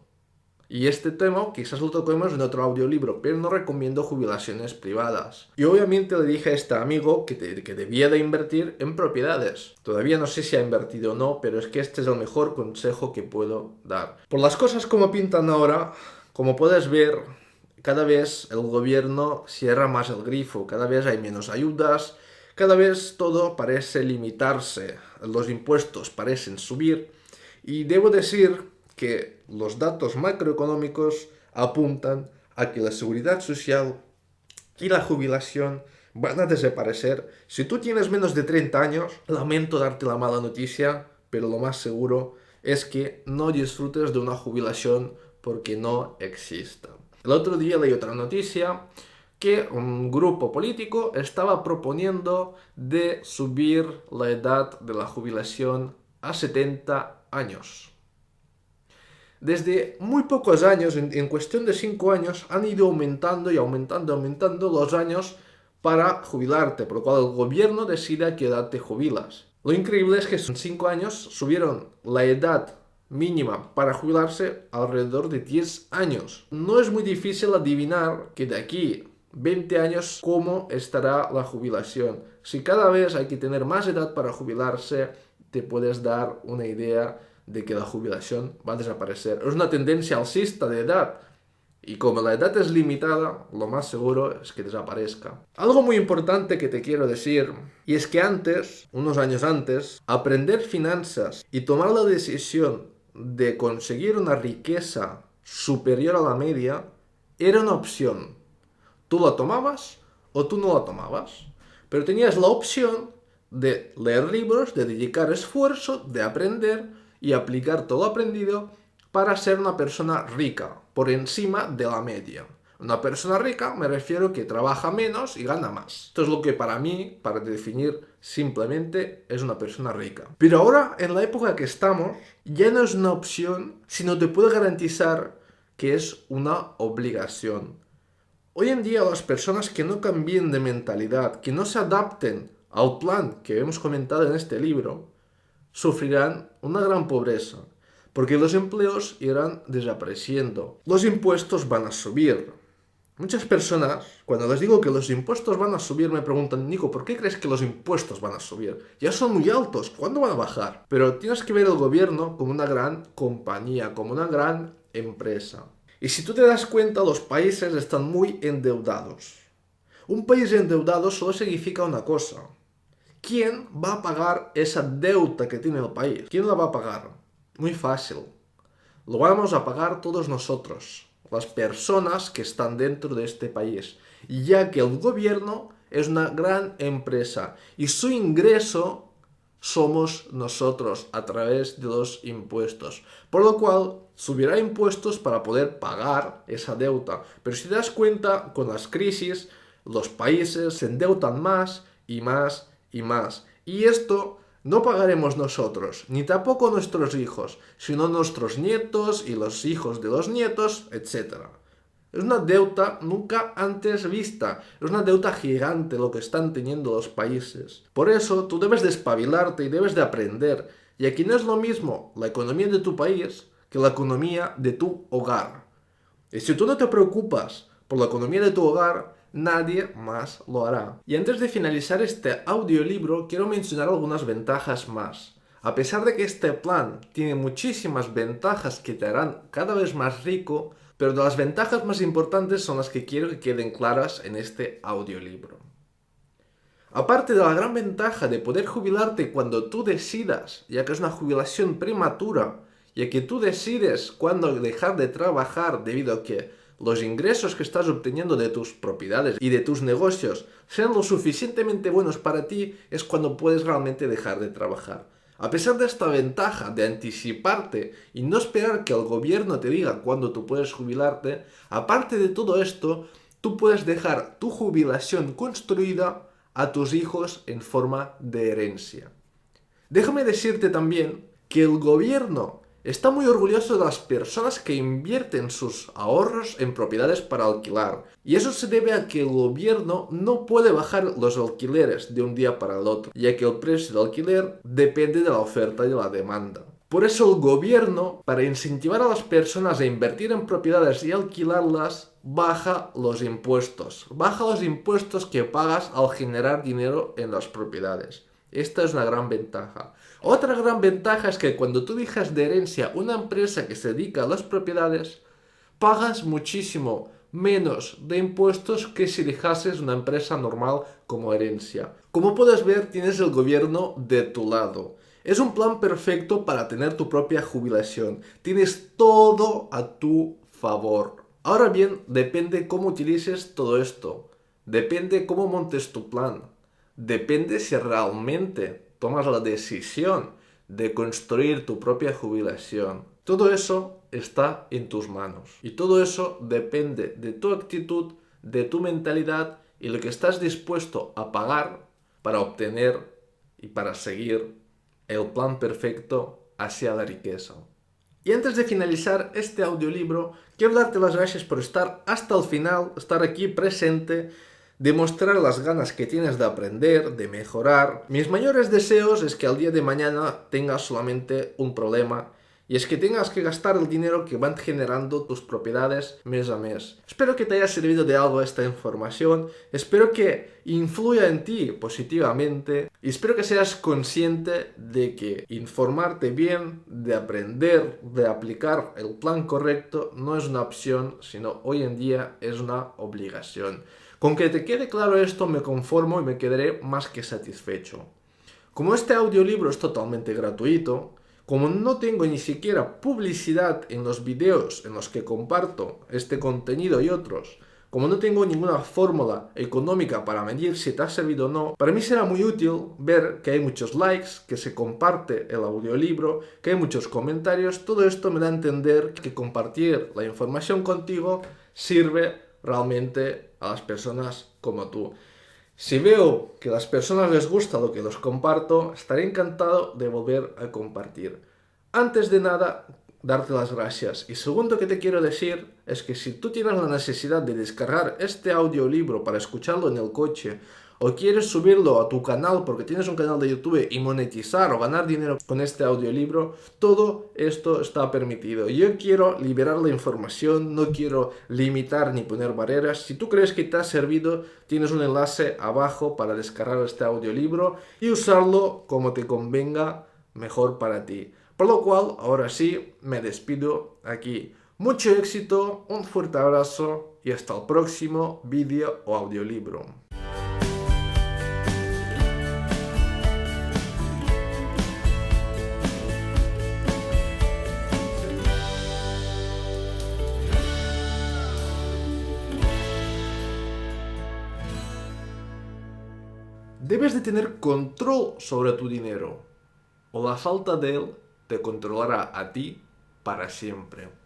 A: Y este tema quizás lo toquemos en otro audiolibro, pero no recomiendo jubilaciones privadas. Y obviamente le dije a este amigo que debía de invertir en propiedades. Todavía no sé si ha invertido o no, pero es que este es el mejor consejo que puedo dar. Por las cosas como pintan ahora, como puedes ver, cada vez el gobierno cierra más el grifo, cada vez hay menos ayudas, cada vez todo parece limitarse, los impuestos parecen subir, y debo decir que los datos macroeconómicos apuntan a que la seguridad social y la jubilación van a desaparecer. Si tú tienes menos de 30 años, lamento darte la mala noticia, pero lo más seguro es que no disfrutes de una jubilación porque no exista. El otro día leí otra noticia que un grupo político estaba proponiendo de subir la edad de la jubilación a 70 años. Desde muy pocos años, en cuestión de 5 años, han ido aumentando los años para jubilarte, por lo cual el gobierno decide a qué edad te jubilas. Lo increíble es que en 5 años subieron la edad mínima para jubilarse alrededor de 10 años. No es muy difícil adivinar que de aquí 20 años cómo estará la jubilación. Si cada vez hay que tener más edad para jubilarse, te puedes dar una idea de que la jubilación va a desaparecer. Es una tendencia alcista de edad. Y como la edad es limitada, lo más seguro es que desaparezca. Algo muy importante que te quiero decir, y es que antes, unos años antes, aprender finanzas y tomar la decisión de conseguir una riqueza superior a la media era una opción. Tú la tomabas o tú no la tomabas. Pero tenías la opción de leer libros, de dedicar esfuerzo, de aprender y aplicar todo lo aprendido para ser una persona rica, por encima de la media. Una persona rica me refiero que trabaja menos y gana más. Esto es lo que para mí, para definir simplemente, es una persona rica. Pero ahora, en la época que estamos, ya no es una opción, sino te puedo garantizar que es una obligación. Hoy en día las personas que no cambien de mentalidad, que no se adapten al plan que hemos comentado en este libro, sufrirán una gran pobreza, porque los empleos irán desapareciendo. Los impuestos van a subir. Muchas personas, cuando les digo que los impuestos van a subir, me preguntan, Nico, ¿por qué crees que los impuestos van a subir? Ya son muy altos, ¿cuándo van a bajar? Pero tienes que ver el gobierno como una gran compañía, como una gran empresa. Y si tú te das cuenta, los países están muy endeudados. Un país endeudado solo significa una cosa. ¿Quién va a pagar esa deuda que tiene el país? ¿Quién la va a pagar? Muy fácil. Lo vamos a pagar todos nosotros, las personas que están dentro de este país, ya que el gobierno es una gran empresa y su ingreso somos nosotros a través de los impuestos. Por lo cual, subirá impuestos para poder pagar esa deuda. Pero si te das cuenta, con las crisis, los países se endeudan más y más y más. Y esto no pagaremos nosotros, ni tampoco nuestros hijos, sino nuestros nietos y los hijos de los nietos, etc. Es una deuda nunca antes vista, es una deuda gigante lo que están teniendo los países. Por eso tú debes de espabilarte y debes de aprender, y aquí no es lo mismo la economía de tu país que la economía de tu hogar. Y si tú no te preocupas por la economía de tu hogar, nadie más lo hará. Y antes de finalizar este audiolibro, quiero mencionar algunas ventajas más. A pesar de que este plan tiene muchísimas ventajas que te harán cada vez más rico, pero de las ventajas más importantes son las que quiero que queden claras en este audiolibro. Aparte de la gran ventaja de poder jubilarte cuando tú decidas, ya que es una jubilación prematura, ya que tú decides cuándo dejar de trabajar debido a que los ingresos que estás obteniendo de tus propiedades y de tus negocios sean lo suficientemente buenos para ti, es cuando puedes realmente dejar de trabajar. A pesar de esta ventaja de anticiparte y no esperar que el gobierno te diga cuándo tú puedes jubilarte, aparte de todo esto, tú puedes dejar tu jubilación construida a tus hijos en forma de herencia. Déjame decirte también que el gobierno está muy orgulloso de las personas que invierten sus ahorros en propiedades para alquilar. Y eso se debe a que el gobierno no puede bajar los alquileres de un día para el otro, ya que el precio del alquiler depende de la oferta y de la demanda. Por eso el gobierno, para incentivar a las personas a invertir en propiedades y alquilarlas, baja los impuestos. Baja los impuestos que pagas al generar dinero en las propiedades. Esta es una gran ventaja. Otra gran ventaja es que cuando tú dejas de herencia una empresa que se dedica a las propiedades, pagas muchísimo menos de impuestos que si dejases una empresa normal como herencia. Como puedes ver, tienes el gobierno de tu lado. Es un plan perfecto para tener tu propia jubilación. Tienes todo a tu favor. Ahora bien, depende cómo utilices todo esto. Depende cómo montes tu plan. Depende si realmente tomas la decisión de construir tu propia jubilación. Todo eso está en tus manos. Y todo eso depende de tu actitud, de tu mentalidad y lo que estás dispuesto a pagar para obtener y para seguir el plan perfecto hacia la riqueza. Y antes de finalizar este audiolibro, quiero darte las gracias por estar hasta el final, estar aquí presente, demostrar las ganas que tienes de aprender, de mejorar. Mis mayores deseos es que al día de mañana tengas solamente un problema y es que tengas que gastar el dinero que van generando tus propiedades mes a mes. Espero que te haya servido de algo esta información, espero que influya en ti positivamente y espero que seas consciente de que informarte bien, de aprender, de aplicar el plan correcto no es una opción, sino hoy en día es una obligación. Con que te quede claro esto me conformo y me quedaré más que satisfecho. Como este audiolibro es totalmente gratuito, como no tengo ni siquiera publicidad en los videos en los que comparto este contenido y otros, como no tengo ninguna fórmula económica para medir si te ha servido o no, para mí será muy útil ver que hay muchos likes, que se comparte el audiolibro, que hay muchos comentarios. Todo esto me da a entender que compartir la información contigo sirve realmente a las personas como tú. Si veo que a las personas les gusta lo que los comparto, estaré encantado de volver a compartir. Antes de nada, darte las gracias. Y segundo que te quiero decir es que si tú tienes la necesidad de descargar este audiolibro para escucharlo en el coche, o quieres subirlo a tu canal porque tienes un canal de YouTube y monetizar o ganar dinero con este audiolibro, todo esto está permitido. Yo quiero liberar la información, no quiero limitar ni poner barreras. Si tú crees que te ha servido, tienes un enlace abajo para descargar este audiolibro y usarlo como te convenga mejor para ti. Por lo cual, ahora sí, me despido aquí. Mucho éxito, un fuerte abrazo y hasta el próximo vídeo o audiolibro. Debes de tener control sobre tu dinero, o la falta de él te controlará a ti para siempre.